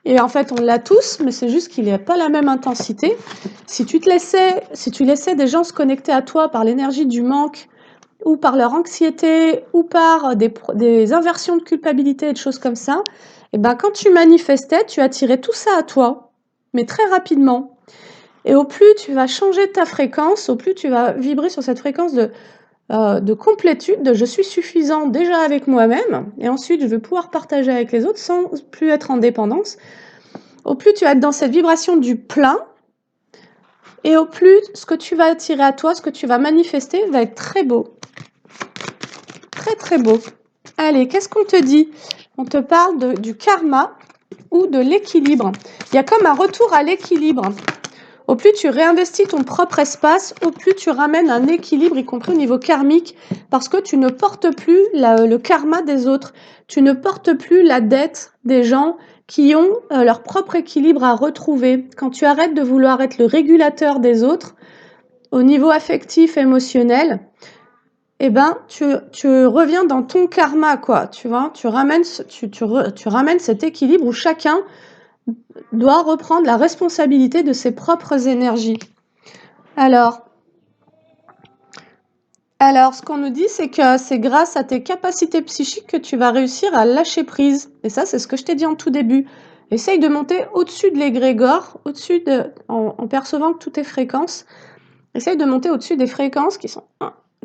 Speaker 1: et en fait on l'a tous, mais c'est juste qu'il n'y a pas la même intensité. Si tu laissais des gens se connecter à toi par l'énergie du manque, ou par leur anxiété, ou par des inversions de culpabilité et de choses comme ça, et quand tu manifestais, tu attirais tout ça à toi, mais très rapidement. Et au plus tu vas changer ta fréquence, au plus tu vas vibrer sur cette fréquence de complétude, de je suis suffisant déjà avec moi-même, et ensuite je vais pouvoir partager avec les autres sans plus être en dépendance. Au plus tu vas être dans cette vibration du plein, et au plus ce que tu vas attirer à toi, ce que tu vas manifester va être très beau. Très très beau. Allez, qu'est-ce qu'on te dit? On te parle du karma ou de l'équilibre. Il y a comme un retour à l'équilibre. Au plus tu réinvestis ton propre espace, au plus tu ramènes un équilibre, y compris au niveau karmique, parce que tu ne portes plus le karma des autres. Tu ne portes plus la dette des gens qui ont leur propre équilibre à retrouver. Quand tu arrêtes de vouloir être le régulateur des autres, au niveau affectif, émotionnel, tu reviens dans ton karma, quoi, tu vois. Tu ramènes cet équilibre où chacun doit reprendre la responsabilité de ses propres énergies. Alors, ce qu'on nous dit, c'est que c'est grâce à tes capacités psychiques que tu vas réussir à lâcher prise. Et ça, c'est ce que je t'ai dit en tout début. Essaye de monter au-dessus de l'égrégore, en percevant que toutes tes fréquences. Essaye de monter au-dessus des fréquences qui sont,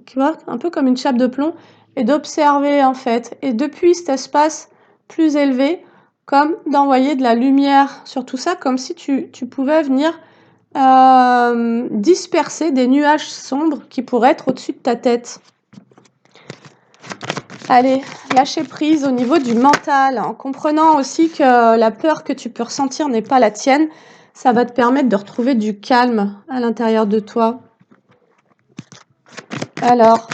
Speaker 1: tu vois, un peu comme une chape de plomb, et d'observer en fait. Et depuis cet espace plus élevé, comme d'envoyer de la lumière sur tout ça, comme si tu pouvais venir disperser des nuages sombres qui pourraient être au-dessus de ta tête. Allez, lâcher prise au niveau du mental, en comprenant aussi que la peur que tu peux ressentir n'est pas la tienne. Ça va te permettre de retrouver du calme à l'intérieur de toi. Alors,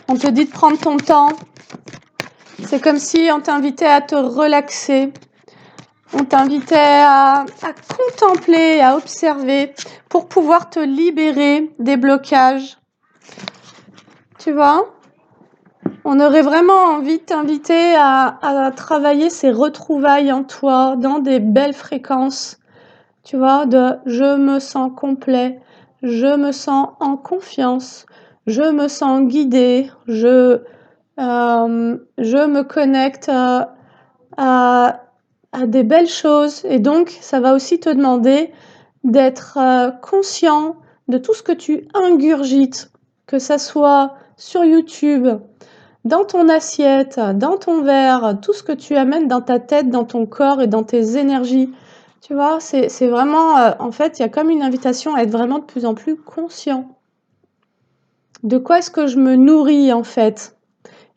Speaker 1: on te dit de prendre ton temps. C'est comme si on t'invitait à te relaxer. On t'invitait à contempler, à observer pour pouvoir te libérer des blocages. Tu vois ? On aurait vraiment envie de t'inviter à travailler ces retrouvailles en toi dans des belles fréquences. Tu vois, de je me sens complet, je me sens en confiance, je me sens guidée, je me connecte à des belles choses. Et donc, ça va aussi te demander d'être conscient de tout ce que tu ingurgites, que ça soit sur YouTube, dans ton assiette, dans ton verre, tout ce que tu amènes dans ta tête, dans ton corps et dans tes énergies. Tu vois, c'est vraiment, en fait, il y a comme une invitation à être vraiment de plus en plus conscient. De quoi est-ce que je me nourris, en fait?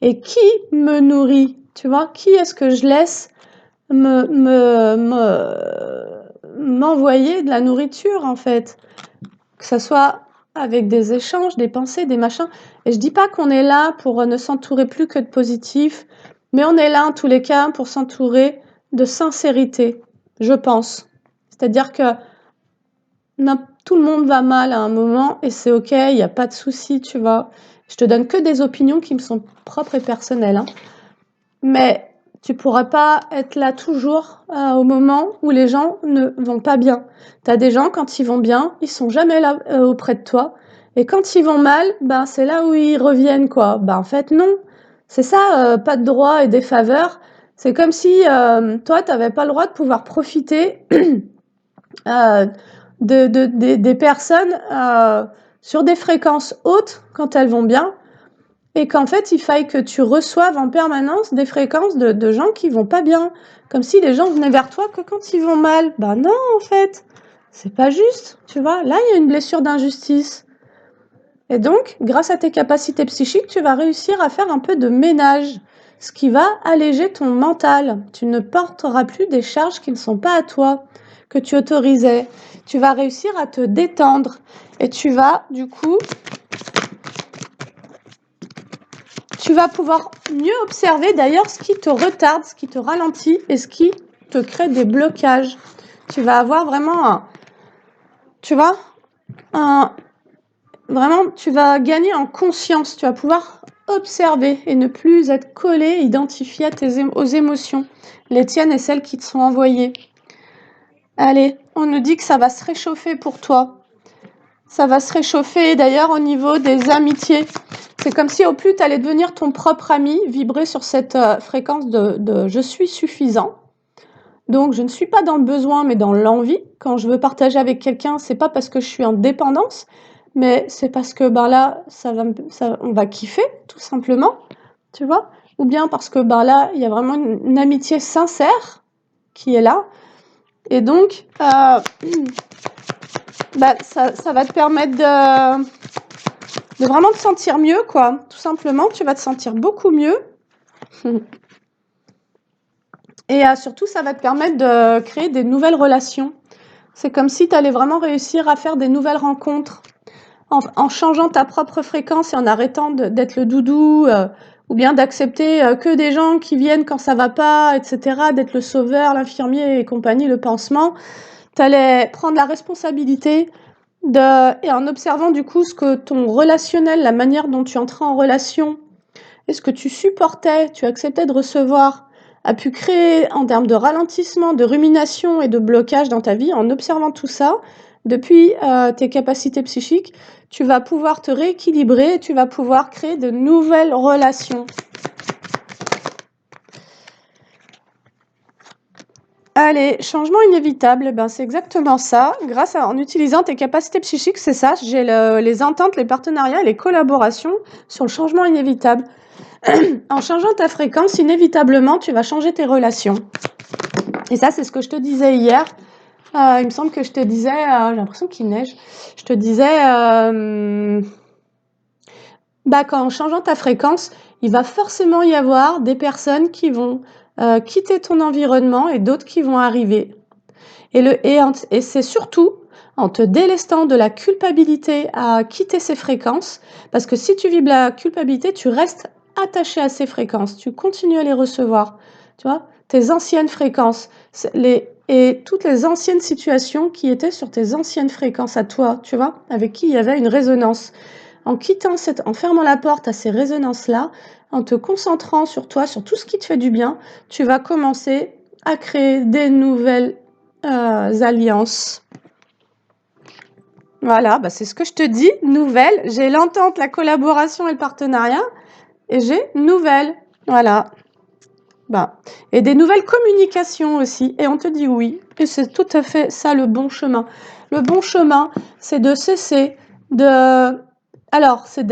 Speaker 1: Et qui me nourrit? Tu vois, qui est-ce que je laisse m'envoyer de la nourriture, en fait? Que ça soit avec des échanges, des pensées, des machins. Et je dis pas qu'on est là pour ne s'entourer plus que de positif, mais on est là, en tous les cas, pour s'entourer de sincérité, je pense. C'est-à-dire que tout le monde va mal à un moment et c'est ok, il n'y a pas de souci, tu vois. Je te donne que des opinions qui me sont propres et personnelles, hein. Mais Tu pourras pas être là toujours au moment où les gens ne vont pas bien. Tu as des gens, quand ils vont bien, ils sont jamais là auprès de toi. Et quand ils vont mal, ben c'est là où ils reviennent, quoi. Ben en fait, non. C'est ça, pas de droits et des faveurs. C'est comme si toi, tu n'avais pas le droit de pouvoir profiter euh, des personnes sur des fréquences hautes quand elles vont bien. Et qu'en fait, il faille que tu reçoives en permanence des fréquences de gens qui vont pas bien. Comme si les gens venaient vers toi que quand ils vont mal. Ben non, en fait. C'est pas juste, tu vois. Là, il y a une blessure d'injustice. Et donc, grâce à tes capacités psychiques, tu vas réussir à faire un peu de ménage. Ce qui va alléger ton mental. Tu ne porteras plus des charges qui ne sont pas à toi, que tu autorisais. Tu vas réussir à te détendre. Et tu vas, du coup, tu vas pouvoir mieux observer d'ailleurs ce qui te retarde, ce qui te ralentit et ce qui te crée des blocages. Tu vas avoir vraiment vraiment, tu vas gagner en conscience. Tu vas pouvoir observer et ne plus être collé, identifié aux émotions, les tiennes et celles qui te sont envoyées. Allez, on nous dit que ça va se réchauffer pour toi. Ça va se réchauffer d'ailleurs au niveau des amitiés. C'est comme si au plus tu allais devenir ton propre ami, vibrer sur cette fréquence de je suis suffisant. Donc je ne suis pas dans le besoin mais dans l'envie. Quand je veux partager avec quelqu'un, c'est pas parce que je suis en dépendance, mais c'est parce que là on va kiffer tout simplement, tu vois, ou bien parce que là il y a vraiment une amitié sincère qui est là. Et donc ça va te permettre de vraiment te sentir mieux, quoi. Tout simplement, tu vas te sentir beaucoup mieux. Et surtout, ça va te permettre de créer des nouvelles relations. C'est comme si tu allais vraiment réussir à faire des nouvelles rencontres en changeant ta propre fréquence et en arrêtant d'être le doudou ou bien d'accepter que des gens qui viennent quand ça va pas, etc., d'être le sauveur, l'infirmier et compagnie, le pansement. Tu allais prendre la responsabilité et en observant du coup ce que ton relationnel, la manière dont tu entrais en relation et ce que tu supportais, tu acceptais de recevoir, a pu créer en termes de ralentissement, de rumination et de blocage dans ta vie. En observant tout ça, depuis tes capacités psychiques, tu vas pouvoir te rééquilibrer, tu vas pouvoir créer de nouvelles relations. Allez, changement inévitable, c'est exactement ça. En utilisant tes capacités psychiques, c'est ça. J'ai les ententes, les partenariats et les collaborations sur le changement inévitable. En changeant ta fréquence, inévitablement, tu vas changer tes relations. Et ça, c'est ce que je te disais hier. Il me semble que je te disais, j'ai l'impression qu'il neige, je te disais, qu'en changeant ta fréquence, il va forcément y avoir des personnes qui vont quitter ton environnement et d'autres qui vont arriver. Et c'est surtout en te délestant de la culpabilité à quitter ces fréquences, parce que si tu vibres la culpabilité, tu restes attaché à ces fréquences, tu continues à les recevoir, tu vois, tes anciennes fréquences, et toutes les anciennes situations qui étaient sur tes anciennes fréquences à toi, tu vois, avec qui il y avait une résonance. En fermant la porte à ces résonances-là, en te concentrant sur toi, sur tout ce qui te fait du bien, tu vas commencer à créer des nouvelles alliances. Voilà, c'est ce que je te dis, nouvelle. J'ai l'entente, la collaboration et le partenariat, et j'ai nouvelle. Voilà. Et des nouvelles communications aussi, et on te dit oui. Et c'est tout à fait ça le bon chemin. Le bon chemin, c'est de cesser c'est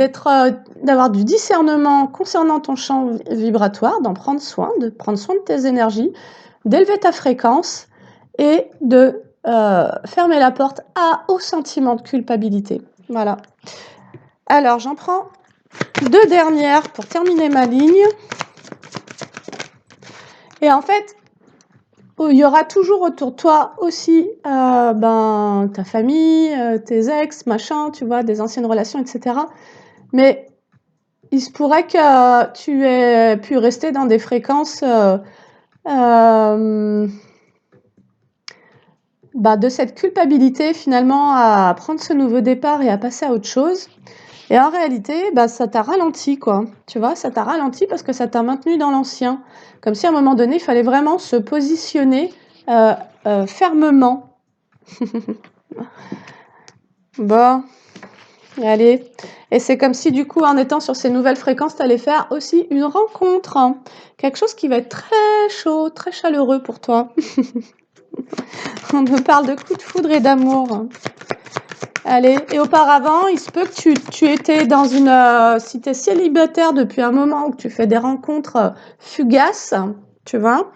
Speaker 1: d'avoir du discernement concernant ton champ vibratoire, d'en prendre soin, de prendre soin de tes énergies, d'élever ta fréquence et de fermer la porte au sentiment de culpabilité. Voilà. Alors, j'en prends 2 dernières pour terminer ma ligne. Et en fait, il y aura toujours autour de toi aussi ta famille, tes ex, machin, tu vois, des anciennes relations, etc. Mais il se pourrait que tu aies pu rester dans des fréquences de cette culpabilité finalement à prendre ce nouveau départ et à passer à autre chose. Et en réalité, bah, ça t'a ralenti, quoi. Tu vois, ça t'a ralenti parce que ça t'a maintenu dans l'ancien. Comme si à un moment donné, il fallait vraiment se positionner fermement. Bon, allez. Et c'est comme si du coup, en étant sur ces nouvelles fréquences, tu allais faire aussi une rencontre. Hein. Quelque chose qui va être très chaud, très chaleureux pour toi. On me parle de coups de foudre et d'amour. Allez, et auparavant, il se peut que tu étais dans une... si tu es célibataire depuis un moment ou que tu fais des rencontres fugaces, tu vois,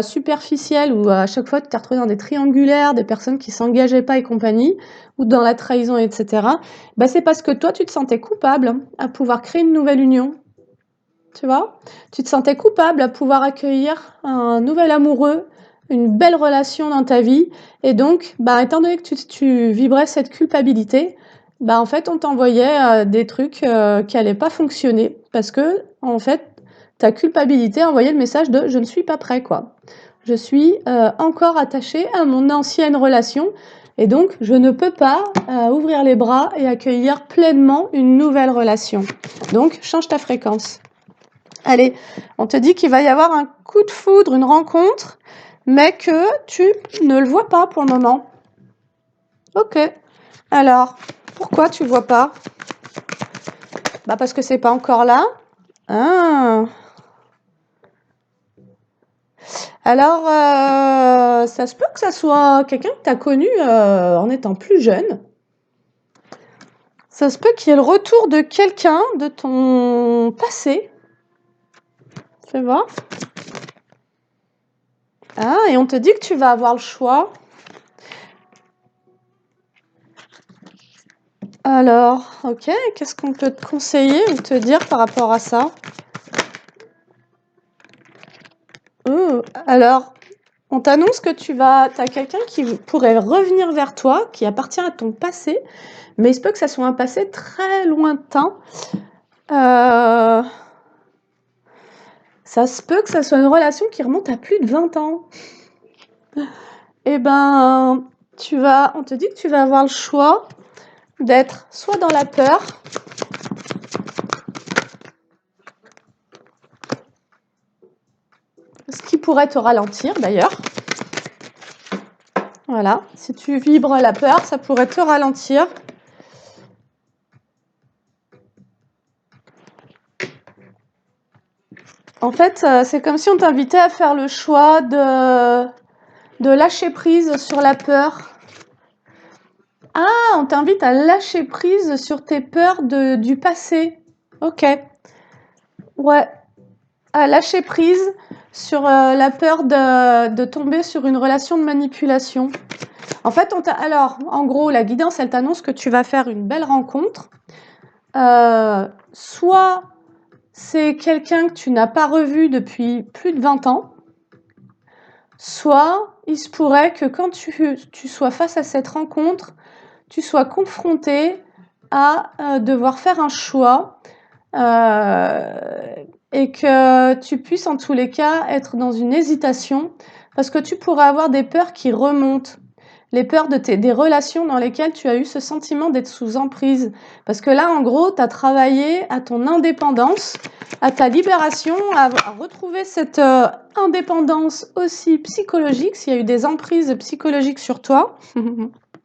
Speaker 1: superficielles, où à chaque fois tu t'es retrouvé dans des triangulaires, des personnes qui s'engageaient pas et compagnie, ou dans la trahison, etc., bah, c'est parce que toi, tu te sentais coupable à pouvoir créer une nouvelle union. Tu vois, tu te sentais coupable à pouvoir accueillir un nouvel amoureux, une belle relation dans ta vie. Et donc, bah, étant donné que tu vibrais cette culpabilité, bah, en fait, on t'envoyait des trucs qui allaient pas fonctionner parce que, en fait, ta culpabilité envoyait le message de je ne suis pas prêt, quoi. Je suis encore attachée à mon ancienne relation et donc je ne peux pas ouvrir les bras et accueillir pleinement une nouvelle relation. Donc, change ta fréquence. Allez, on te dit qu'il va y avoir un coup de foudre, une rencontre, mais que tu ne le vois pas pour le moment. Ok. Alors, pourquoi tu ne vois pas? Bah parce que c'est pas encore là. Ah. Alors, ça se peut que ça soit quelqu'un que tu as connu en étant plus jeune. Ça se peut qu'il y ait le retour de quelqu'un de ton passé. Fais voir. Ah, et on te dit que tu vas avoir le choix. Alors, ok, qu'est-ce qu'on peut te conseiller ou te dire par rapport à ça? Alors, on t'annonce que t'as quelqu'un qui pourrait revenir vers toi, qui appartient à ton passé, mais il se peut que ça soit un passé très lointain. Ça se peut que ça soit une relation qui remonte à plus de 20 ans. Eh ben, on te dit que tu vas avoir le choix d'être soit dans la peur, ce qui pourrait te ralentir d'ailleurs. Voilà, si tu vibres la peur, ça pourrait te ralentir. En fait, c'est comme si on t'invitait à faire le choix de lâcher prise sur la peur. Ah, on t'invite à lâcher prise sur tes peurs du passé. Ok. Ouais. À lâcher prise sur la peur de tomber sur une relation de manipulation. En fait, alors, en gros, la guidance, elle t'annonce que tu vas faire une belle rencontre. Soit c'est quelqu'un que tu n'as pas revu depuis plus de 20 ans, soit il se pourrait que quand tu sois face à cette rencontre, tu sois confronté à devoir faire un choix et que tu puisses en tous les cas être dans une hésitation parce que tu pourrais avoir des peurs qui remontent. Les peurs des relations dans lesquelles tu as eu ce sentiment d'être sous emprise. Parce que là, en gros, tu as travaillé à ton indépendance, à ta libération, à retrouver cette indépendance aussi psychologique, s'il y a eu des emprises psychologiques sur toi.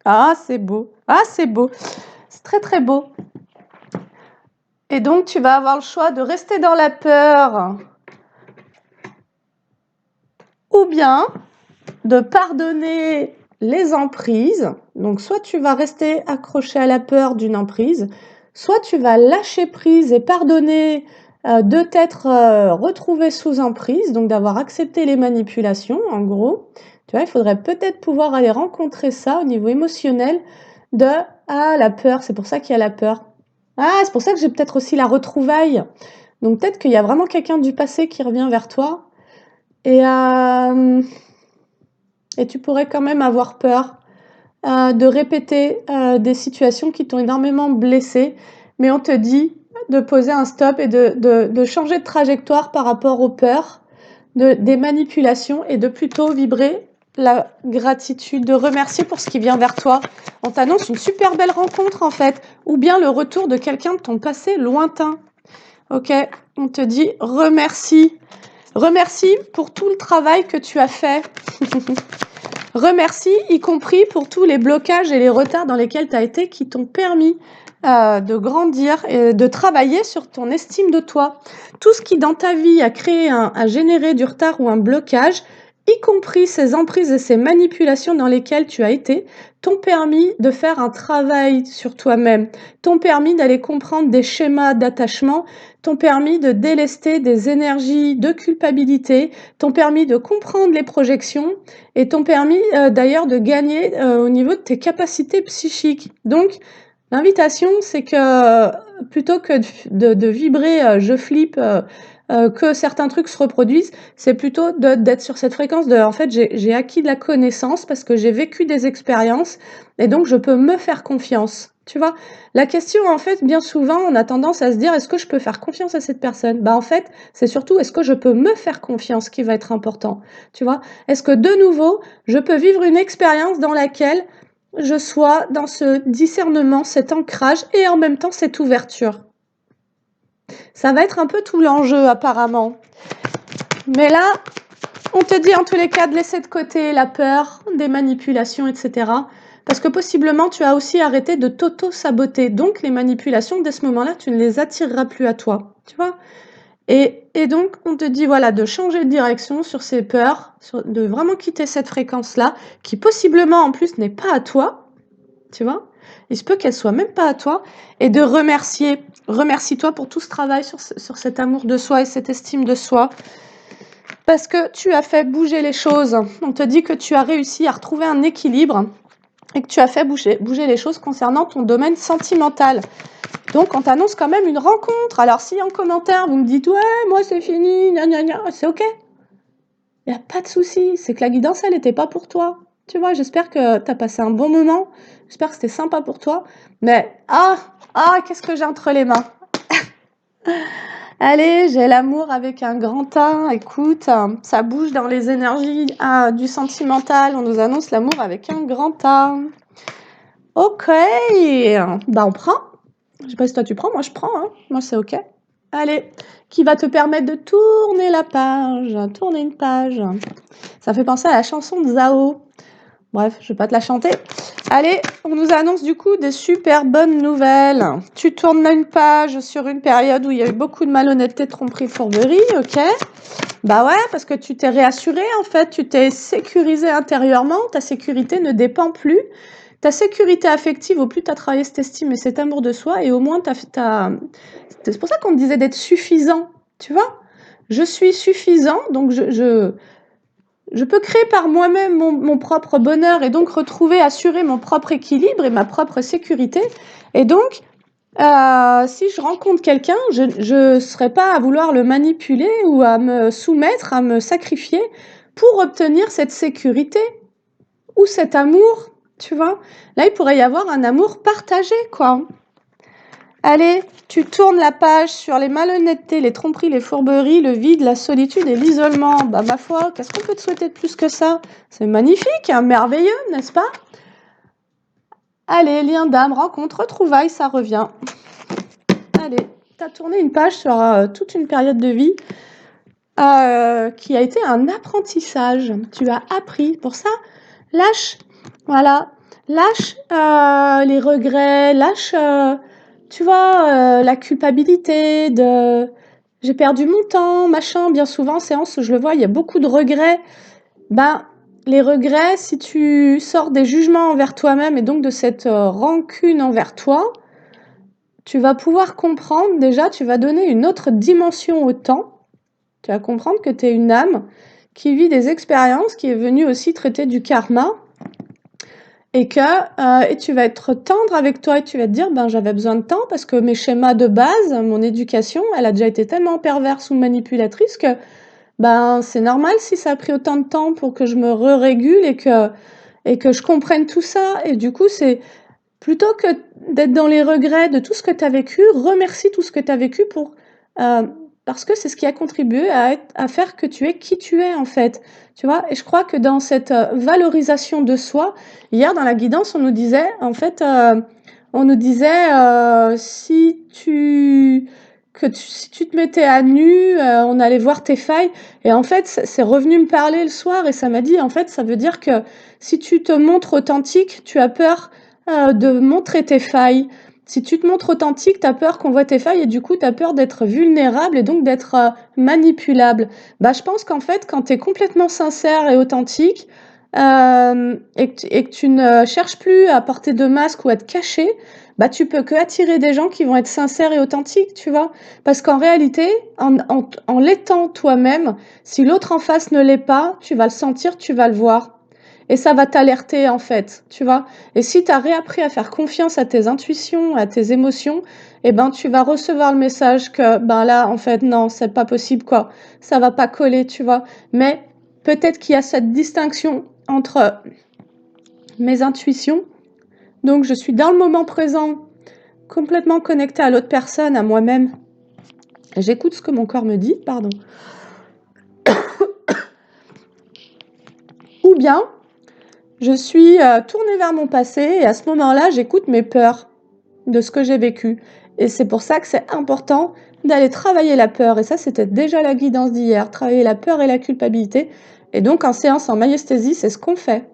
Speaker 1: Ah, c'est beau. Ah, c'est beau. C'est très, très beau. Et donc, tu vas avoir le choix de rester dans la peur ou bien de pardonner les emprises. Donc, soit tu vas rester accroché à la peur d'une emprise, soit tu vas lâcher prise et pardonner de t'être retrouvé sous emprise, donc d'avoir accepté les manipulations, en gros. Tu vois, il faudrait peut-être pouvoir aller rencontrer ça au niveau émotionnel de « Ah, la peur, c'est pour ça qu'il y a la peur. Ah, c'est pour ça que j'ai peut-être aussi la retrouvaille. » Donc peut-être qu'il y a vraiment quelqu'un du passé qui revient vers toi et tu pourrais quand même avoir peur de répéter des situations qui t'ont énormément blessé, mais on te dit de poser un stop et de changer de trajectoire par rapport aux peurs, des manipulations et de plutôt vibrer la gratitude, de remercier pour ce qui vient vers toi. On t'annonce une super belle rencontre en fait, ou bien le retour de quelqu'un de ton passé lointain. Ok, on te dit remercie. Remercie pour tout le travail que tu as fait. Remercie, y compris pour tous les blocages et les retards dans lesquels tu as été, qui t'ont permis de grandir et de travailler sur ton estime de toi. Tout ce qui dans ta vie a généré du retard ou un blocage, y compris ces emprises et ces manipulations dans lesquelles tu as été, t'ont permis de faire un travail sur toi-même, t'ont permis d'aller comprendre des schémas d'attachement, t'ont permis de délester des énergies de culpabilité, t'ont permis de comprendre les projections et t'ont permis d'ailleurs de gagner au niveau de tes capacités psychiques. Donc, l'invitation, c'est que plutôt que de vibrer je flippe, que certains trucs se reproduisent, c'est plutôt d'être sur cette fréquence de en fait j'ai acquis de la connaissance parce que j'ai vécu des expériences et donc je peux me faire confiance. Tu vois? La question en fait, bien souvent, on a tendance à se dire: «Est-ce que je peux faire confiance à cette personne?» Bah, en fait, c'est surtout: «Est-ce que je peux me faire confiance?» qui va être important. Tu vois? Est-ce que de nouveau, je peux vivre une expérience dans laquelle je sois dans ce discernement, cet ancrage et en même temps cette ouverture? Ça va être un peu tout l'enjeu apparemment. Mais là, on te dit en tous les cas de laisser de côté la peur, des manipulations, etc. Parce que possiblement, tu as aussi arrêté de t'auto-saboter. Donc, les manipulations, dès ce moment-là, tu ne les attireras plus à toi. Tu vois? Et donc, on te dit, voilà, de changer de direction sur ces peurs, de vraiment quitter cette fréquence-là, qui possiblement, en plus, n'est pas à toi. Tu vois? Il se peut qu'elle soit même pas à toi. Et de remercier. Remercie-toi pour tout ce travail sur cet amour de soi et cette estime de soi. Parce que tu as fait bouger les choses. On te dit que tu as réussi à retrouver un équilibre et que tu as fait bouger les choses concernant ton domaine sentimental. Donc, on t'annonce quand même une rencontre. Alors, si en commentaire, vous me dites « Ouais, moi, c'est fini, gna gna gna », c'est OK. Il n'y a pas de souci. C'est que la guidance, elle n'était pas pour toi. Tu vois, j'espère que tu as passé un bon moment. J'espère que c'était sympa pour toi. Mais, qu'est-ce que j'ai entre les mains. Allez, j'ai l'amour avec un grand A. Écoute, ça bouge dans les énergies du sentimental. On nous annonce l'amour avec un grand A. Ok, bah on prend. Je sais pas si toi tu prends, moi je prends. Hein. Moi c'est ok. Allez, qui va te permettre de tourner la page, tourner une page. Ça fait penser à la chanson de Zao. Bref, je vais pas te la chanter. Allez, on nous annonce du coup des super bonnes nouvelles. Tu tournes là une page sur une période où il y a eu beaucoup de malhonnêteté, tromperie, fourberie, ok? Bah ouais, parce que tu t'es réassuré en fait, tu t'es sécurisé intérieurement, ta sécurité ne dépend plus. Ta sécurité affective, au plus tu as travaillé cette estime et cet amour de soi, et au moins c'est pour ça qu'on te disait d'être suffisant, tu vois? Je suis suffisant, donc je peux créer par moi-même mon propre bonheur et donc assurer mon propre équilibre et ma propre sécurité. Et donc, si je rencontre quelqu'un, je ne serai pas à vouloir le manipuler ou à me soumettre, à me sacrifier pour obtenir cette sécurité ou cet amour, tu vois. Là, il pourrait y avoir un amour partagé, quoi. Allez, tu tournes la page sur les malhonnêtetés, les tromperies, les fourberies, le vide, la solitude et l'isolement. Bah, ma foi, qu'est-ce qu'on peut te souhaiter de plus que ça? C'est magnifique, hein, merveilleux, n'est-ce pas? Allez, lien d'âme, rencontre, retrouvailles, ça revient. Allez, tu as tourné une page sur toute une période de vie qui a été un apprentissage. Tu as appris. Pour ça, lâche, voilà, lâche les regrets, lâche, tu vois, la culpabilité de j'ai perdu mon temps, machin. Bien souvent, en séance, je le vois, il y a beaucoup de regrets. Ben, les regrets, si tu sors des jugements envers toi-même et donc de cette rancune envers toi, tu vas pouvoir comprendre, déjà, tu vas donner une autre dimension au temps. Tu vas comprendre que tu es une âme qui vit des expériences, qui est venue aussi traiter du karma, et tu vas être tendre avec toi et tu vas te dire, ben j'avais besoin de temps parce que mes schémas de base, mon éducation, elle a déjà été tellement perverse ou manipulatrice que ben c'est normal si ça a pris autant de temps pour que je me régule et que je comprenne tout ça. Et du coup, c'est plutôt que d'être dans les regrets de tout ce que tu as vécu, remercie tout ce que tu as vécu pour parce que c'est ce qui a contribué à faire que tu es qui tu es, en fait. Tu vois? Et je crois que dans cette, valorisation de soi, hier dans la guidance, on nous disait, en fait, on nous disait, si tu te mettais à nu, on allait voir tes failles et en fait, c'est revenu me parler le soir et ça m'a dit, en fait, ça veut dire que si tu te montres authentique, tu as peur, de montrer tes failles. Si tu te montres authentique, tu as peur qu'on voit tes failles et du coup, tu as peur d'être vulnérable et donc d'être, manipulable. Bah, je pense qu'en fait, quand tu es complètement sincère et authentique, et que tu ne cherches plus à porter de masque ou à te cacher, bah, tu peux qu'attirer des gens qui vont être sincères et authentiques, tu vois? Parce qu'en réalité, en l'étant toi-même, si l'autre en face ne l'est pas, tu vas le sentir, tu vas le voir et ça va t'alerter, en fait, tu vois? Et si tu as réappris à faire confiance à tes intuitions, à tes émotions, et ben, tu vas recevoir le message que, ben, là, en fait, non, c'est pas possible, quoi. Ça va pas coller, tu vois? Mais peut-être qu'il y a cette distinction entre mes intuitions, donc je suis dans le moment présent, complètement connectée à l'autre personne, à moi-même. J'écoute ce que mon corps me dit, pardon. Ou bien, je suis tournée vers mon passé et à ce moment-là, j'écoute mes peurs de ce que j'ai vécu. Et c'est pour ça que c'est important d'aller travailler la peur. Et ça, c'était déjà la guidance d'hier, travailler la peur et la culpabilité. Et donc, en séance en myesthésie, c'est ce qu'on fait.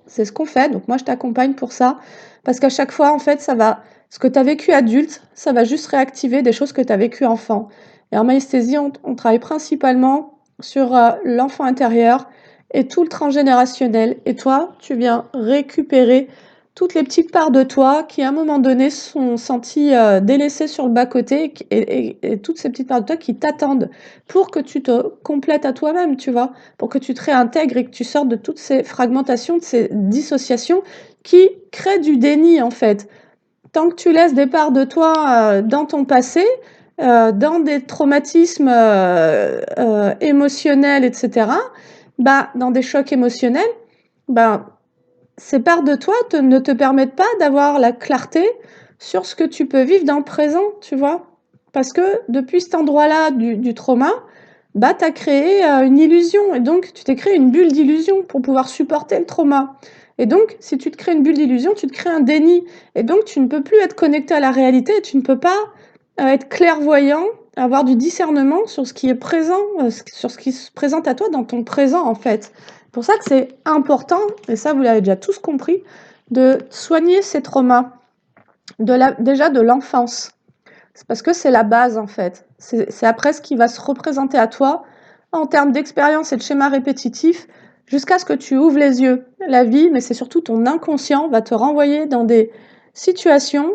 Speaker 1: C'est ce qu'on fait. Donc, moi, je t'accompagne pour ça. Parce qu'à chaque fois, en fait, ce que tu as vécu adulte, ça va juste réactiver des choses que tu as vécues enfant. Et en myesthésie, on travaille principalement sur l'enfant intérieur et tout le transgénérationnel. Et toi, tu viens récupérer toutes les petites parts de toi qui, à un moment donné, sont senties délaissées sur le bas-côté et toutes ces petites parts de toi qui t'attendent pour que tu te complètes à toi-même, tu vois, pour que tu te réintègres et que tu sortes de toutes ces fragmentations, de ces dissociations qui créent du déni, en fait. Tant que tu laisses des parts de toi dans ton passé, dans des traumatismes émotionnels, etc., bah, dans des chocs émotionnels, bah, ces parts de toi ne te permettent pas d'avoir la clarté sur ce que tu peux vivre dans le présent, tu vois. Parce que depuis cet endroit-là du trauma, bah, tu as créé une illusion et donc tu t'es créé une bulle d'illusion pour pouvoir supporter le trauma. Et donc, si tu te crées une bulle d'illusion, tu te crées un déni. Et donc, tu ne peux plus être connecté à la réalité et tu ne peux pas être clairvoyant, avoir du discernement sur ce qui est présent, sur ce qui se présente à toi dans ton présent, en fait. C'est pour ça que c'est important, et ça vous l'avez déjà tous compris, de soigner ces traumas, déjà de l'enfance. C'est parce que c'est la base en fait. C'est après ce qui va se représenter à toi en termes d'expérience et de schéma répétitif jusqu'à ce que tu ouvres les yeux. La vie, mais c'est surtout ton inconscient, va te renvoyer dans des situations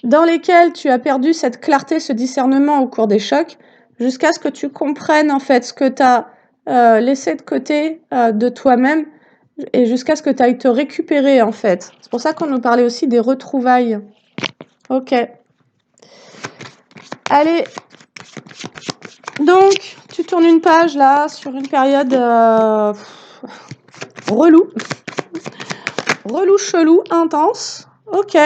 Speaker 1: dans lesquelles tu as perdu cette clarté, ce discernement au cours des chocs, jusqu'à ce que tu comprennes en fait ce que tu as laissé de côté de toi-même et jusqu'à ce que tu ailles te récupérer en fait. C'est pour ça qu'on nous parlait aussi des retrouvailles. Ok. Allez. Donc, tu tournes une page là sur une période relou. Relou, chelou, intense. Ok.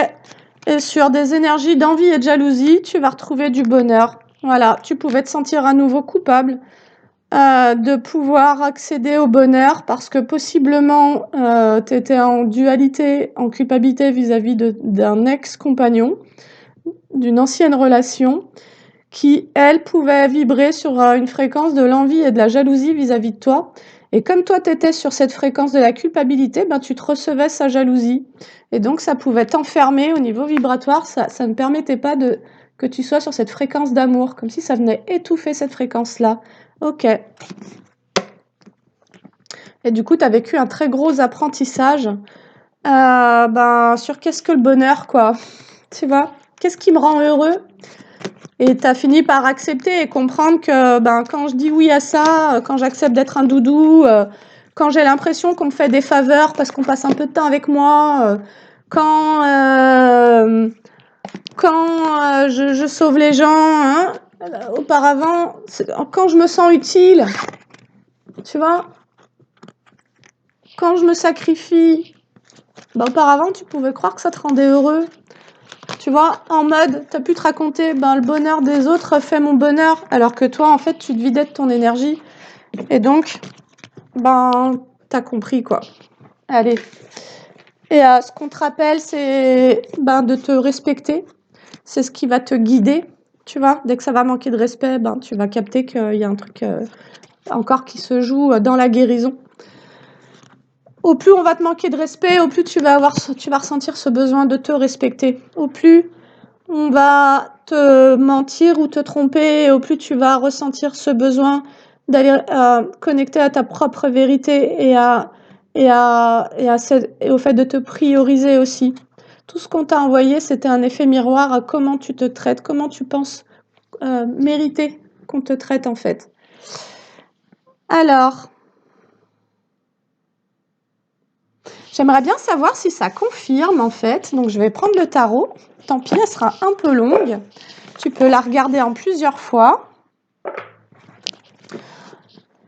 Speaker 1: Et sur des énergies d'envie et de jalousie, tu vas retrouver du bonheur. Voilà, tu pouvais te sentir à nouveau coupable de pouvoir accéder au bonheur parce que possiblement tu étais en dualité, en culpabilité vis-à-vis d'un ex-compagnon, d'une ancienne relation qui, elle, pouvait vibrer sur une fréquence de l'envie et de la jalousie vis-à-vis de toi. Et comme toi, tu étais sur cette fréquence de la culpabilité, ben, tu te recevais sa jalousie. Et donc, ça pouvait t'enfermer au niveau vibratoire. Ça ne permettait pas que tu sois sur cette fréquence d'amour, comme si ça venait étouffer cette fréquence-là. Ok. Et du coup, tu as vécu un très gros apprentissage sur qu'est-ce que le bonheur, quoi. Tu vois, qu'est-ce qui me rend heureux? Et tu as fini par accepter et comprendre que quand je dis oui à ça, quand j'accepte d'être un doudou, quand j'ai l'impression qu'on me fait des faveurs parce qu'on passe un peu de temps avec moi, quand je sauve les gens, hein, auparavant, quand je me sens utile, tu vois, quand je me sacrifie, auparavant tu pouvais croire que ça te rendait heureux. Tu vois, en mode, tu as pu te raconter, le bonheur des autres fait mon bonheur, alors que toi, en fait, tu te vidais de ton énergie. Et donc, t'as compris, quoi. Allez. Et ce qu'on te rappelle, c'est de te respecter. C'est ce qui va te guider, tu vois. Dès que ça va manquer de respect, tu vas capter qu'il y a un truc encore qui se joue dans la guérison. Au plus on va te manquer de respect, au plus tu vas ressentir ce besoin de te respecter. Au plus on va te mentir ou te tromper, au plus tu vas ressentir ce besoin d'aller connecter à ta propre vérité et au fait de te prioriser aussi. Tout ce qu'on t'a envoyé, c'était un effet miroir à comment tu te traites, comment tu penses mériter qu'on te traite en fait. Alors, j'aimerais bien savoir si ça confirme en fait. Donc je vais prendre le tarot. Tant pis, elle sera un peu longue. Tu peux la regarder en plusieurs fois.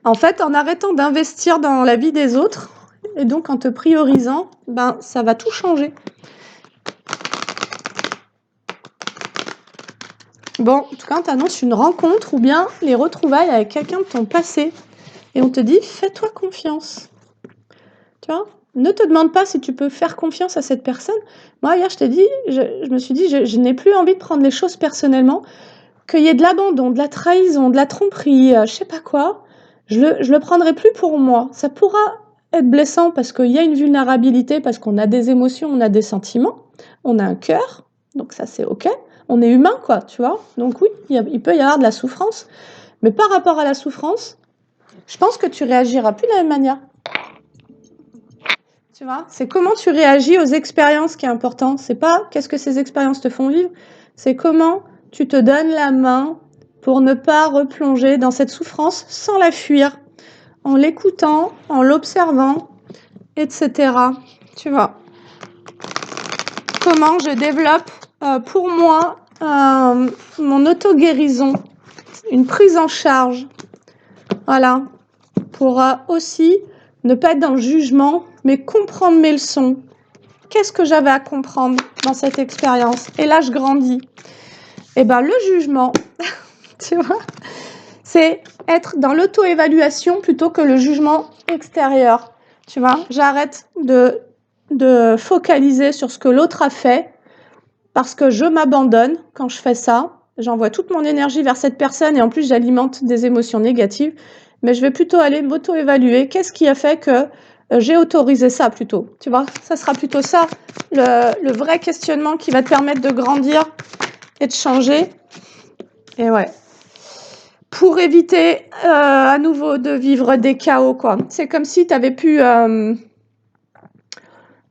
Speaker 1: En fait, en arrêtant d'investir dans la vie des autres, et donc en te priorisant, ça va tout changer. Bon, en tout cas, on t'annonce une rencontre ou bien les retrouvailles avec quelqu'un de ton passé. Et on te dit, fais-toi confiance. Tu vois ? Ne te demande pas si tu peux faire confiance à cette personne. Moi, hier, je me suis dit, je n'ai plus envie de prendre les choses personnellement. Qu'il y ait de l'abandon, de la trahison, de la tromperie, je sais pas quoi, je le prendrai plus pour moi. Ça pourra être blessant parce qu'il y a une vulnérabilité, parce qu'on a des émotions, on a des sentiments, on a un cœur, donc ça c'est ok. On est humain, quoi, tu vois. Donc oui, il peut y avoir de la souffrance. Mais par rapport à la souffrance, je pense que tu réagiras plus de la même manière. Tu vois, c'est comment tu réagis aux expériences qui est important. C'est pas qu'est-ce que ces expériences te font vivre, c'est comment tu te donnes la main pour ne pas replonger dans cette souffrance sans la fuir, en l'écoutant, en l'observant, etc. Tu vois. Comment je développe pour moi mon auto-guérison, une prise en charge. Voilà. Pour aussi ne pas être dans le jugement, mais comprendre mes leçons. Qu'est-ce que j'avais à comprendre dans cette expérience? Et là, je grandis. Et le jugement, tu vois, c'est être dans l'auto-évaluation plutôt que le jugement extérieur. Tu vois, j'arrête de focaliser sur ce que l'autre a fait parce que je m'abandonne quand je fais ça. J'envoie toute mon énergie vers cette personne et en plus, j'alimente des émotions négatives. Mais je vais plutôt aller m'auto-évaluer. Qu'est-ce qui a fait que j'ai autorisé ça plutôt? Tu vois, ça sera plutôt ça, le vrai questionnement qui va te permettre de grandir et de changer. Et ouais. Pour éviter à nouveau de vivre des chaos, quoi. C'est comme si tu avais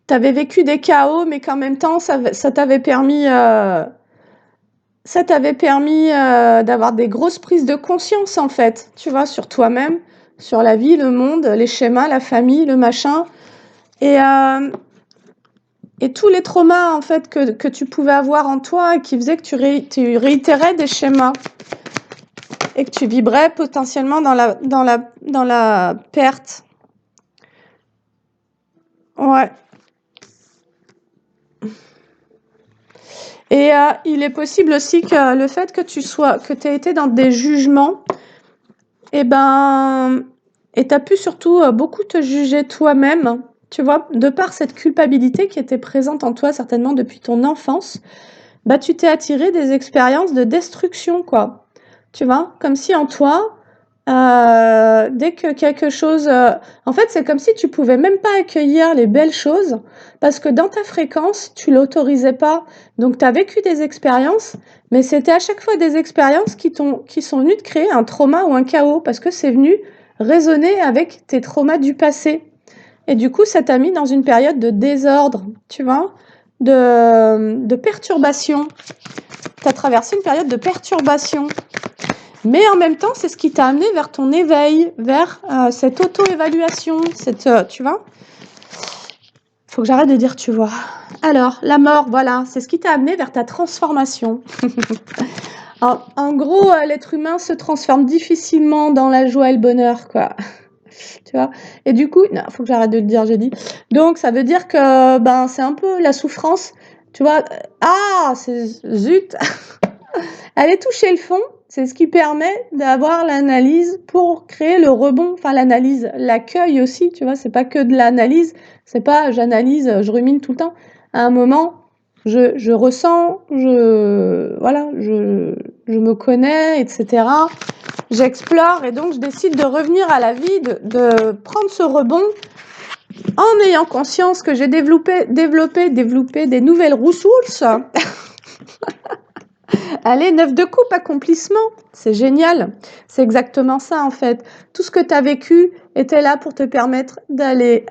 Speaker 1: t'avais vécu des chaos, mais qu'en même temps, ça t'avait permis d'avoir des grosses prises de conscience, en fait, tu vois, sur toi-même, sur la vie, le monde, les schémas, la famille, le machin. Et tous les traumas, en fait, que tu pouvais avoir en toi et qui faisaient que tu réitérais des schémas et que tu vibrais potentiellement dans la perte. Ouais. Et il est possible aussi que le fait que tu aies été dans des jugements, et t'as pu surtout beaucoup te juger toi-même, tu vois, de par cette culpabilité qui était présente en toi certainement depuis ton enfance, tu t'es attiré des expériences de destruction, quoi. Tu vois, comme si en toi, dès que quelque chose... en fait, c'est comme si tu pouvais même pas accueillir les belles choses parce que dans ta fréquence, tu l'autorisais pas. Donc, tu as vécu des expériences, mais c'était à chaque fois des expériences qui sont venues te créer un trauma ou un chaos parce que c'est venu résonner avec tes traumas du passé. Et du coup, ça t'a mis dans une période de désordre, tu vois, de perturbation. Tu as traversé une période de perturbation. Mais en même temps, c'est ce qui t'a amené vers ton éveil, vers cette auto-évaluation, tu vois. Faut que j'arrête de dire tu vois. Alors, la mort, voilà, c'est ce qui t'a amené vers ta transformation. En gros, l'être humain se transforme difficilement dans la joie et le bonheur, quoi. Tu vois. Et du coup, non, faut que j'arrête de le dire, j'ai dit. Donc, ça veut dire que c'est un peu la souffrance. tu vois, c'est zut! Aller toucher le fond, c'est ce qui permet d'avoir l'analyse pour créer le rebond, enfin l'analyse, l'accueil aussi, tu vois? C'est pas que de l'analyse, c'est pas j'analyse, je rumine tout le temps. À un moment, je ressens, voilà, je me connais et cetera. J'explore et donc je décide de revenir à la vie, de prendre ce rebond en ayant conscience que j'ai développé des nouvelles ressources. Allez, 9 de coupe, accomplissement, c'est génial. C'est exactement ça en fait. Tout ce que tu as vécu était là pour te permettre d'aller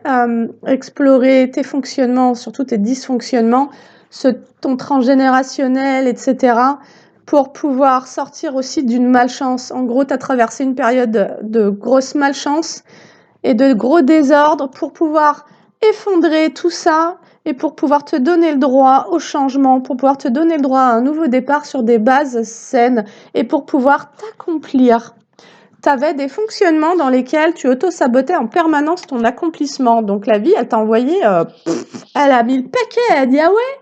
Speaker 1: explorer tes fonctionnements, surtout tes dysfonctionnements, ton transgénérationnel, etc. pour pouvoir sortir aussi d'une malchance. En gros, tu as traversé une période de grosse malchance et de gros désordre pour pouvoir effondrer tout ça et pour pouvoir te donner le droit au changement, pour pouvoir te donner le droit à un nouveau départ sur des bases saines et pour pouvoir t'accomplir. Tu avais des fonctionnements dans lesquels tu auto-sabotais en permanence ton accomplissement. Donc la vie, elle t'a envoyé, elle a mis le paquet, elle a dit ah ouais,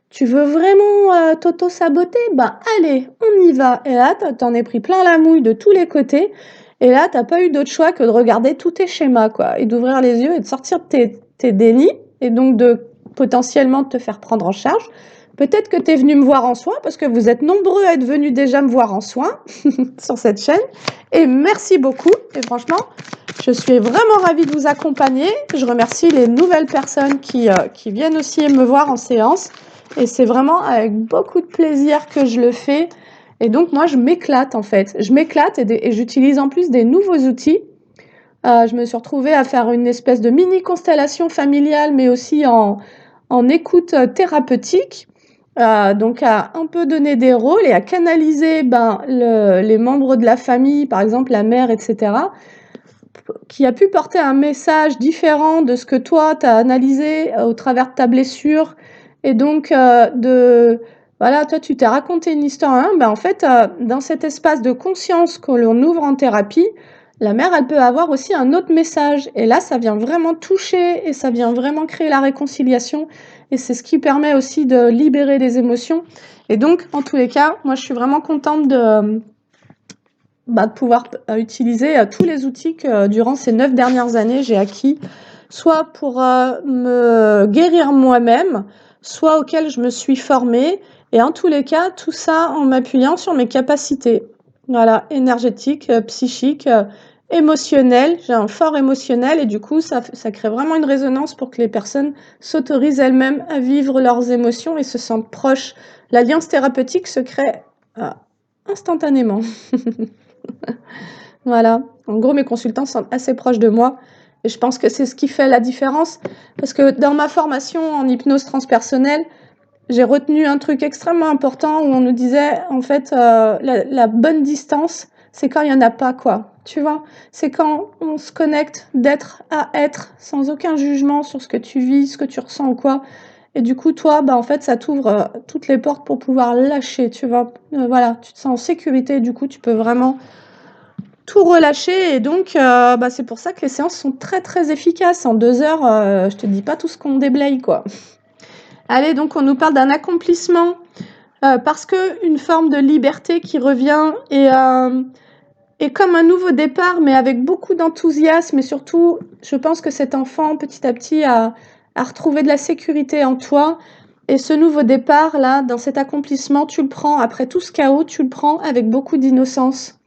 Speaker 1: tu veux vraiment t'auto-saboter? Bah allez, on y va. Et là, t'en es pris plein la mouille de tous les côtés. Et là, t'as pas eu d'autre choix que de regarder tous tes schémas, quoi, et d'ouvrir les yeux et de sortir de tes dénis, et donc de potentiellement te faire prendre en charge. Peut-être que tu es venu me voir en soin, parce que vous êtes nombreux à être venus déjà me voir en soin sur cette chaîne. Et merci beaucoup. Et franchement, je suis vraiment ravie de vous accompagner. Je remercie les nouvelles personnes qui viennent aussi me voir en séance. Et c'est vraiment avec beaucoup de plaisir que je le fais. Et donc, moi, je m'éclate en fait. Je m'éclate et j'utilise en plus des nouveaux outils. Je me suis retrouvée à faire une espèce de mini constellation familiale, mais aussi en écoute thérapeutique. Donc à un peu donner des rôles et à canaliser les membres de la famille, par exemple la mère, etc., qui a pu porter un message différent de ce que toi, tu as analysé au travers de ta blessure. Et donc, voilà, toi, tu t'es raconté une histoire. Hein, en fait, dans cet espace de conscience que l'on ouvre en thérapie, la mère, elle peut avoir aussi un autre message. Et là, ça vient vraiment toucher et ça vient vraiment créer la réconciliation. Et c'est ce qui permet aussi de libérer les émotions. Et donc, en tous les cas, moi, je suis vraiment contente de pouvoir utiliser tous les outils que durant ces 9 dernières années, j'ai acquis, soit pour me guérir moi-même, soit auquel je me suis formée. Et en tous les cas, tout ça en m'appuyant sur mes capacités, voilà, énergétiques, psychiques, émotionnelles. J'ai un fort émotionnel et du coup, ça crée vraiment une résonance pour que les personnes s'autorisent elles-mêmes à vivre leurs émotions et se sentent proches. L'alliance thérapeutique se crée instantanément. Voilà. En gros, mes consultants sont assez proches de moi et je pense que c'est ce qui fait la différence parce que dans ma formation en hypnose transpersonnelle, j'ai retenu un truc extrêmement important où on nous disait, en fait, la bonne distance, c'est quand il y en a pas, quoi. Tu vois? C'est quand on se connecte d'être à être sans aucun jugement sur ce que tu vis, ce que tu ressens ou quoi. Et du coup, toi, en fait, ça t'ouvre toutes les portes pour pouvoir lâcher, tu vois? Voilà, tu te sens en sécurité, du coup, tu peux vraiment tout relâcher et donc c'est pour ça que les séances sont très, très efficaces. En 2 heures, je te dis pas tout ce qu'on déblaye, quoi. Allez, donc on nous parle d'un accomplissement, parce qu'une forme de liberté qui revient et comme un nouveau départ, mais avec beaucoup d'enthousiasme et surtout, je pense que cet enfant, petit à petit, a retrouvé de la sécurité en toi et ce nouveau départ-là, dans cet accomplissement, tu le prends après tout ce chaos, tu le prends avec beaucoup d'innocence.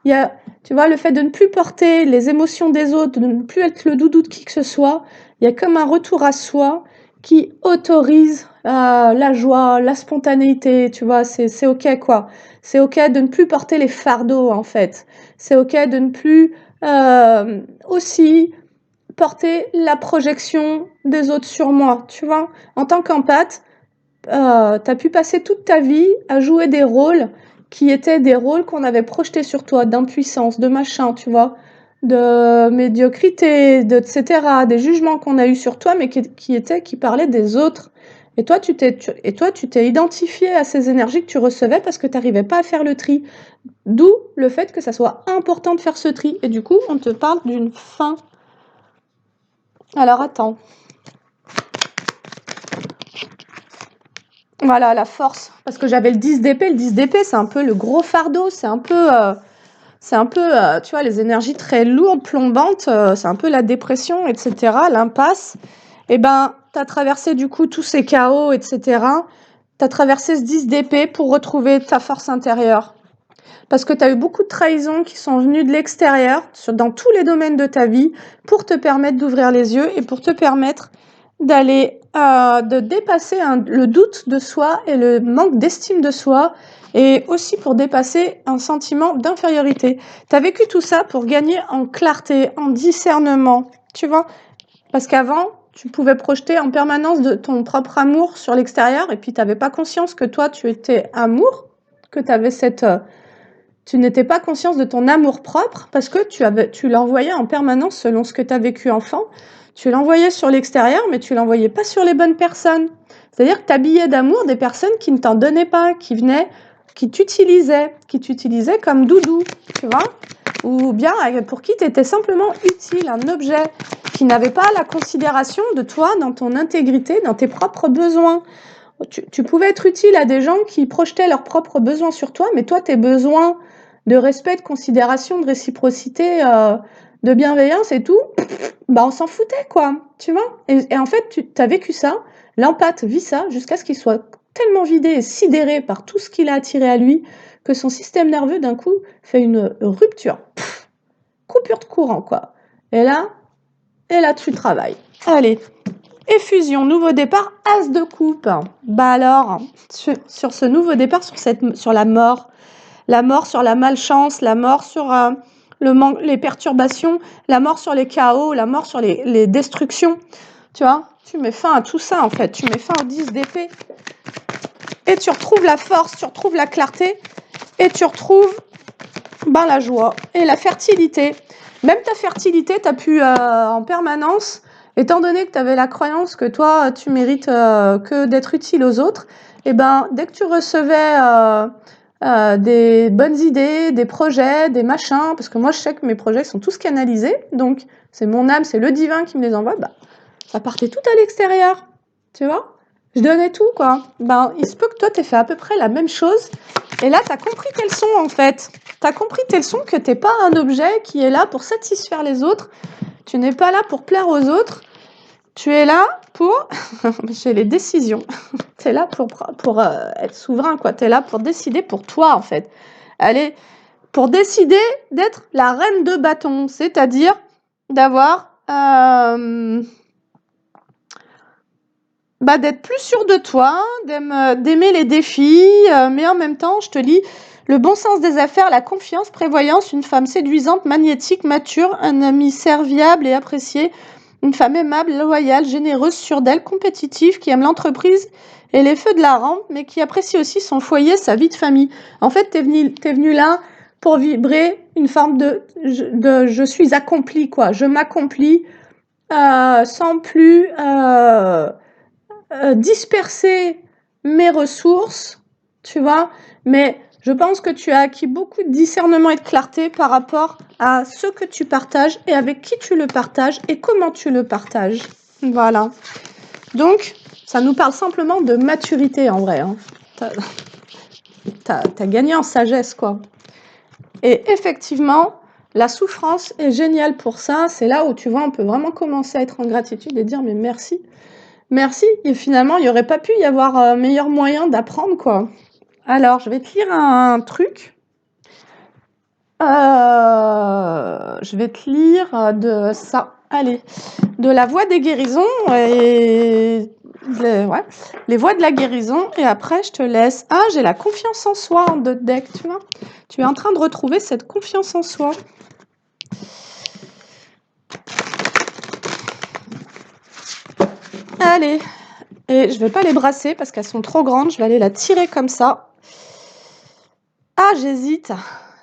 Speaker 1: Il y a, tu vois, le fait de ne plus porter les émotions des autres, de ne plus être le doudou de qui que ce soit, il y a comme un retour à soi qui autorise la joie, la spontanéité, tu vois, c'est ok quoi. C'est ok de ne plus porter les fardeaux en fait. C'est ok de ne plus aussi porter la projection des autres sur moi, tu vois. En tant qu'empathe, tu as pu passer toute ta vie à jouer des rôles qui étaient des rôles qu'on avait projetés sur toi, d'impuissance, de machin, tu vois, de médiocrité, etc., des jugements qu'on a eus sur toi, mais qui parlaient des autres. Et toi, tu t'es identifié à ces énergies que tu recevais parce que tu n'arrivais pas à faire le tri. D'où le fait que ça soit important de faire ce tri. Et du coup, on te parle d'une fin. Alors attends. Voilà, la force. Parce que j'avais le 10 d'épée. Le 10 d'épée, c'est un peu le gros fardeau. C'est un peu, tu vois, les énergies très lourdes, plombantes. C'est un peu la dépression, etc. L'impasse. Et ben, tu as traversé du coup tous ces chaos, etc. Tu as traversé ce 10 d'épée pour retrouver ta force intérieure. Parce que tu as eu beaucoup de trahisons qui sont venues de l'extérieur, dans tous les domaines de ta vie, pour te permettre d'ouvrir les yeux et pour te permettre d'aller, de dépasser le doute de soi et le manque d'estime de soi, et aussi pour dépasser un sentiment d'infériorité. Tu as vécu tout ça pour gagner en clarté, en discernement, tu vois? Parce qu'avant, tu pouvais projeter en permanence de ton propre amour sur l'extérieur, et puis tu n'avais pas conscience que toi, tu étais amour, que tu avais tu n'étais pas conscience de ton amour-propre parce que tu l'envoyais en permanence selon ce que tu as vécu enfant. Tu l'envoyais sur l'extérieur, mais tu l'envoyais pas sur les bonnes personnes. C'est-à-dire que tu habillais d'amour des personnes qui ne t'en donnaient pas, qui venaient, qui t'utilisaient comme doudou, tu vois? Ou bien pour qui tu étais simplement utile, un objet qui n'avait pas la considération de toi dans ton intégrité, dans tes propres besoins. Tu pouvais être utile à des gens qui projetaient leurs propres besoins sur toi, mais toi, tes besoins de respect, de considération, de réciprocité, de bienveillance et tout, bah on s'en foutait, quoi, tu vois? Et en fait, tu as vécu ça, l'empathe vit ça jusqu'à ce qu'il soit tellement vidé et sidéré par tout ce qu'il a attiré à lui que son système nerveux, d'un coup, fait une rupture. Coupure de courant, quoi. Et là, tu travailles. Allez. Effusion, nouveau départ, as de coupe. Bah alors, sur ce nouveau départ, sur la mort sur la malchance, la mort sur les perturbations, la mort sur les chaos, la mort sur les destructions, tu vois, tu mets fin à tout ça en fait, tu mets fin aux 10 d'épée et tu retrouves la force, tu retrouves la clarté et tu retrouves la joie et la fertilité. Même ta fertilité, tu as pu en permanence, étant donné que tu avais la croyance que toi, tu mérites que d'être utile aux autres, et dès que tu recevais des bonnes idées, des projets, des machins, parce que moi, je sais que mes projets sont tous canalisés, donc c'est mon âme, c'est le divin qui me les envoie, ça partait tout à l'extérieur, tu vois? Je donnais tout, quoi. Il se peut que toi, tu aies fait à peu près la même chose, et là, tu as compris tes leçons, en fait. Tu as compris tes leçons, que tu n'es pas un objet qui est là pour satisfaire les autres, tu n'es pas là pour plaire aux autres, tu es là pour... J'ai les décisions. Tu es là pour être souverain, quoi. Tu es là pour décider pour toi, en fait. Allez, pour décider d'être la reine de bâton, c'est-à-dire d'avoir... d'être plus sûr de toi, d'aimer les défis, mais en même temps, je te lis le bon sens des affaires, la confiance, prévoyance, une femme séduisante, magnétique, mature, un ami serviable et apprécié, une femme aimable, loyale, généreuse, sûre d'elle, compétitive, qui aime l'entreprise et les feux de la rampe, mais qui apprécie aussi son foyer, sa vie de famille. En fait, t'es venu là pour vibrer une forme de je suis accomplie, quoi. Je m'accomplis sans plus disperser mes ressources, tu vois, mais je pense que tu as acquis beaucoup de discernement et de clarté par rapport à ce que tu partages et avec qui tu le partages et comment tu le partages. Voilà. Donc, ça nous parle simplement de maturité en vrai. Hein. T'as gagné en sagesse, quoi. Et effectivement, la souffrance est géniale pour ça. C'est là où, tu vois, on peut vraiment commencer à être en gratitude et dire mais merci. Merci. Et finalement, il n'y aurait pas pu y avoir meilleur moyen d'apprendre, quoi. Alors, je vais te lire un truc. Je vais te lire de ça. Allez, de la voie des guérisons et les voies de la guérison. Et après, je te laisse. Ah, j'ai la confiance en soi en deux deck, tu vois. Tu es en train de retrouver cette confiance en soi. Allez. Et je vais pas les brasser parce qu'elles sont trop grandes. Je vais aller la tirer comme ça. Ah, j'hésite.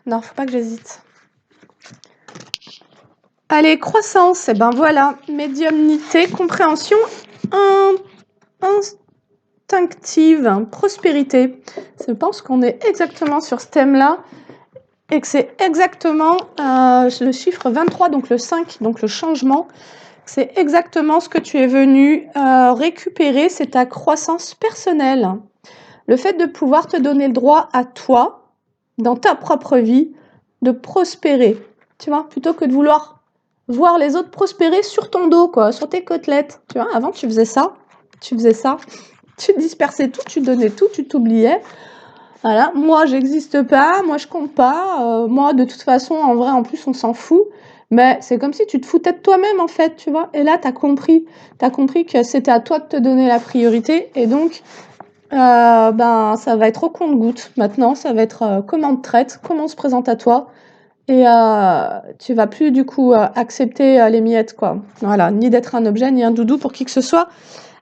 Speaker 1: Non, faut pas que j'hésite. Allez, croissance. Et ben voilà. Médiumnité, compréhension instinctive, prospérité. Je pense qu'on est exactement sur ce thème-là et que c'est exactement le chiffre 23, donc le 5, donc le changement. C'est exactement ce que tu es venu récupérer, c'est ta croissance personnelle. le fait de pouvoir te donner le droit à toi, dans ta propre vie, de prospérer, tu vois, plutôt que de vouloir voir les autres prospérer sur ton dos, quoi, sur tes côtelettes, tu vois. Avant, tu faisais ça, tu dispersais tout, tu donnais tout, tu t'oubliais. Voilà, moi, j'existe pas, moi, je compte pas, moi, de toute façon, en vrai, en plus, on s'en fout. Mais c'est comme si tu te foutais de toi-même, en fait, tu vois. Et là, t'as compris que c'était à toi de te donner la priorité. Et donc, ben, ça va être au compte-gouttes. Maintenant, ça va être comment on te traite, comment on se présente à toi. Et tu vas plus, du coup, accepter les miettes, quoi. Voilà, ni d'être un objet, ni un doudou pour qui que ce soit.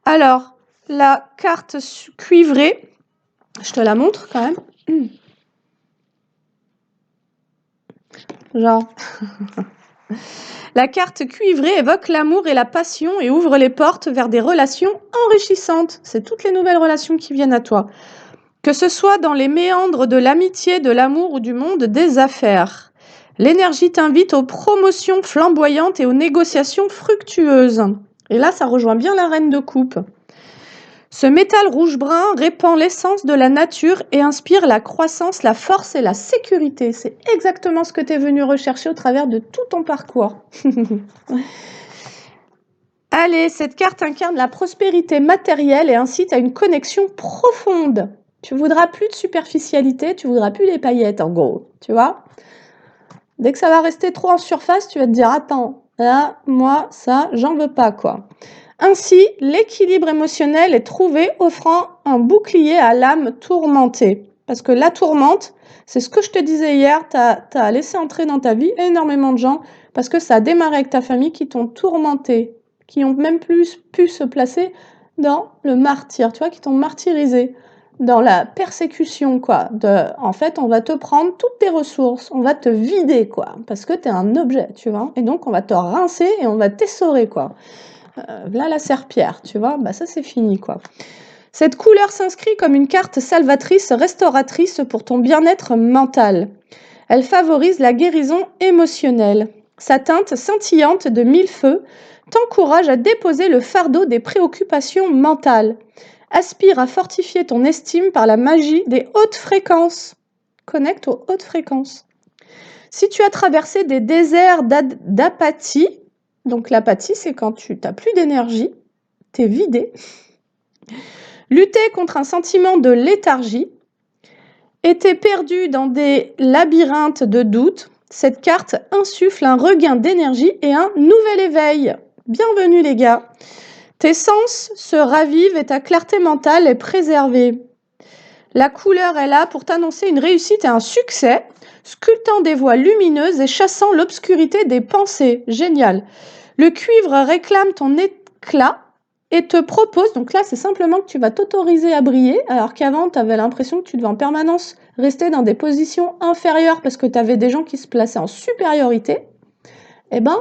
Speaker 1: Alors, la carte cuivrée, je te la montre quand même. Genre, la carte cuivrée évoque l'amour et la passion et ouvre les portes vers des relations enrichissantes. C'est toutes les nouvelles relations qui viennent à toi. Que ce soit dans les méandres de l'amitié, de l'amour ou du monde des affaires. L'énergie t'invite aux promotions flamboyantes et aux négociations fructueuses. Et là, ça rejoint bien la reine de coupe. Ce métal rouge-brun répand l'essence de la nature et inspire la croissance, la force et la sécurité. C'est exactement ce que tu es venu rechercher au travers de tout ton parcours. Allez, cette carte incarne la prospérité matérielle et incite à une connexion profonde. Tu voudras plus de superficialité, tu voudras plus les paillettes en gros, tu vois. Dès que ça va rester trop en surface, tu vas te dire attends, là, moi, ça, j'en veux pas quoi. Ainsi, l'équilibre émotionnel est trouvé, offrant un bouclier à l'âme tourmentée. Parce que la tourmente, c'est ce que je te disais hier, tu as laissé entrer dans ta vie énormément de gens parce que ça a démarré avec ta famille qui t'ont tourmenté, qui ont même plus pu se placer dans le martyr, tu vois, qui t'ont martyrisé, dans la persécution, quoi. En fait, on va te prendre toutes tes ressources, on va te vider, quoi, parce que tu es un objet, tu vois. Et donc, on va te rincer et on va t'essorer, quoi. Là, la serpillère, tu vois, bah ça, c'est fini, quoi. Cette couleur s'inscrit comme une carte salvatrice, restauratrice pour ton bien-être mental. Elle favorise la guérison émotionnelle. Sa teinte scintillante de mille feux t'encourage à déposer le fardeau des préoccupations mentales. Aspire à fortifier ton estime par la magie des hautes fréquences. Connecte aux hautes fréquences. Si tu as traversé des déserts d'apathie, donc l'apathie, c'est quand tu n'as plus d'énergie, tu es vidé. Lutter contre un sentiment de léthargie, était perdu dans des labyrinthes de doutes, cette carte insuffle un regain d'énergie et un nouvel éveil. Bienvenue les gars. Tes sens se ravivent et ta clarté mentale est préservée. La couleur est là pour t'annoncer une réussite et un succès, sculptant des voies lumineuses et chassant l'obscurité des pensées. Génial. Le cuivre réclame ton éclat et te propose, donc là c'est simplement que tu vas t'autoriser à briller, alors qu'avant tu avais l'impression que tu devais en permanence rester dans des positions inférieures parce que tu avais des gens qui se plaçaient en supériorité. Eh ben,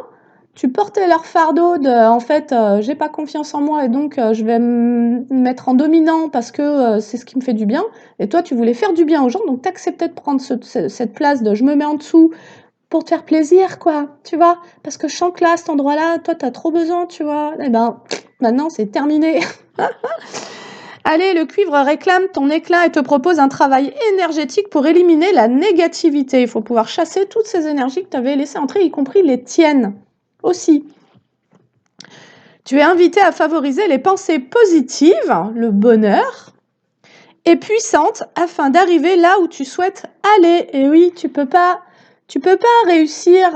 Speaker 1: tu portais leur fardeau de en fait j'ai pas confiance en moi et donc je vais me mettre en dominant parce que c'est ce qui me fait du bien, et toi tu voulais faire du bien aux gens, donc tu acceptais de prendre cette place de je me mets en dessous pour te faire plaisir, quoi, tu vois, parce que je sens que là, à cet endroit-là, toi, tu as trop besoin, tu vois. Eh ben, maintenant, c'est terminé. Allez, le cuivre réclame ton éclat et te propose un travail énergétique pour éliminer la négativité. Il faut pouvoir chasser toutes ces énergies que tu avais laissées entrer, y compris les tiennes aussi. Tu es invité à favoriser les pensées positives, le bonheur, et puissantes afin d'arriver là où tu souhaites aller. Et oui, tu peux pas réussir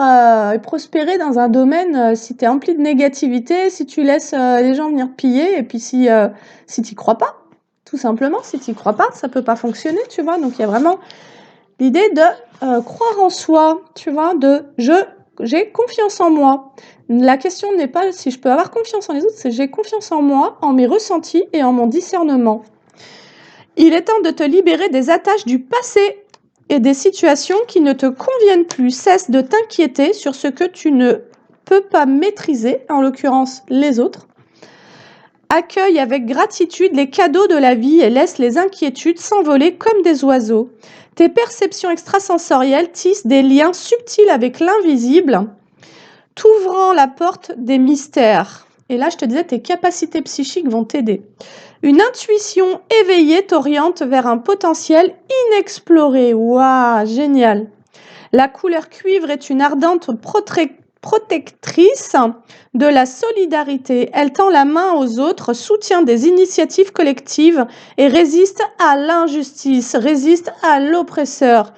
Speaker 1: et prospérer dans un domaine si tu es empli de négativité, si tu laisses les gens venir piller, et puis si tu crois pas, tout simplement, si tu crois pas, ça peut pas fonctionner, tu vois. Donc il y a vraiment l'idée de croire en soi, tu vois, j'ai confiance en moi. La question n'est pas si je peux avoir confiance en les autres, c'est j'ai confiance en moi, en mes ressentis et en mon discernement. Il est temps de te libérer des attaches du passé et des situations qui ne te conviennent plus. Cesse de t'inquiéter sur ce que tu ne peux pas maîtriser, en l'occurrence les autres. Accueille avec gratitude les cadeaux de la vie et laisse les inquiétudes s'envoler comme des oiseaux. Tes perceptions extrasensorielles tissent des liens subtils avec l'invisible, t'ouvrant la porte des mystères. Et là, je te disais, tes capacités psychiques vont t'aider. Une intuition éveillée t'oriente vers un potentiel inexploré. Waouh, génial. La couleur cuivre est une ardente protectrice de la solidarité. Elle tend la main aux autres, soutient des initiatives collectives et résiste à l'injustice, résiste à l'oppresseur.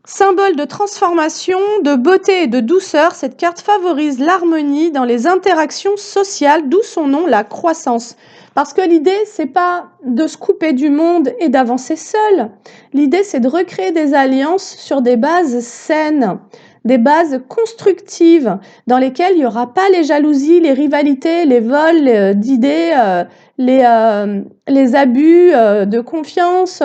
Speaker 1: Symbole de transformation, de beauté et de douceur, cette carte favorise l'harmonie dans les interactions sociales, d'où son nom, la croissance. Parce que l'idée, c'est pas de se couper du monde et d'avancer seul. L'idée, c'est de recréer des alliances sur des bases saines, des bases constructives, dans lesquelles il n'y aura pas les jalousies, les rivalités, les vols d'idées, les abus de confiance,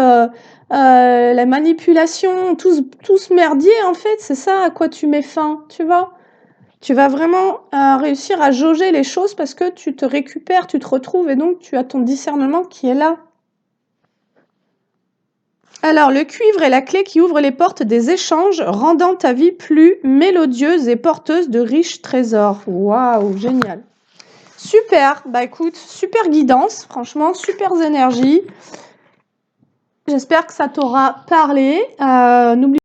Speaker 1: la manipulation, tout ce merdier, en fait, c'est ça à quoi tu mets fin, tu vois. Tu vas vraiment réussir à jauger les choses parce que tu te récupères, tu te retrouves et donc tu as ton discernement qui est là. Alors, le cuivre est la clé qui ouvre les portes des échanges, rendant ta vie plus mélodieuse et porteuse de riches trésors. Waouh, génial. Super, bah écoute, super guidance, franchement, super énergie. J'espère que ça t'aura parlé. N'oublie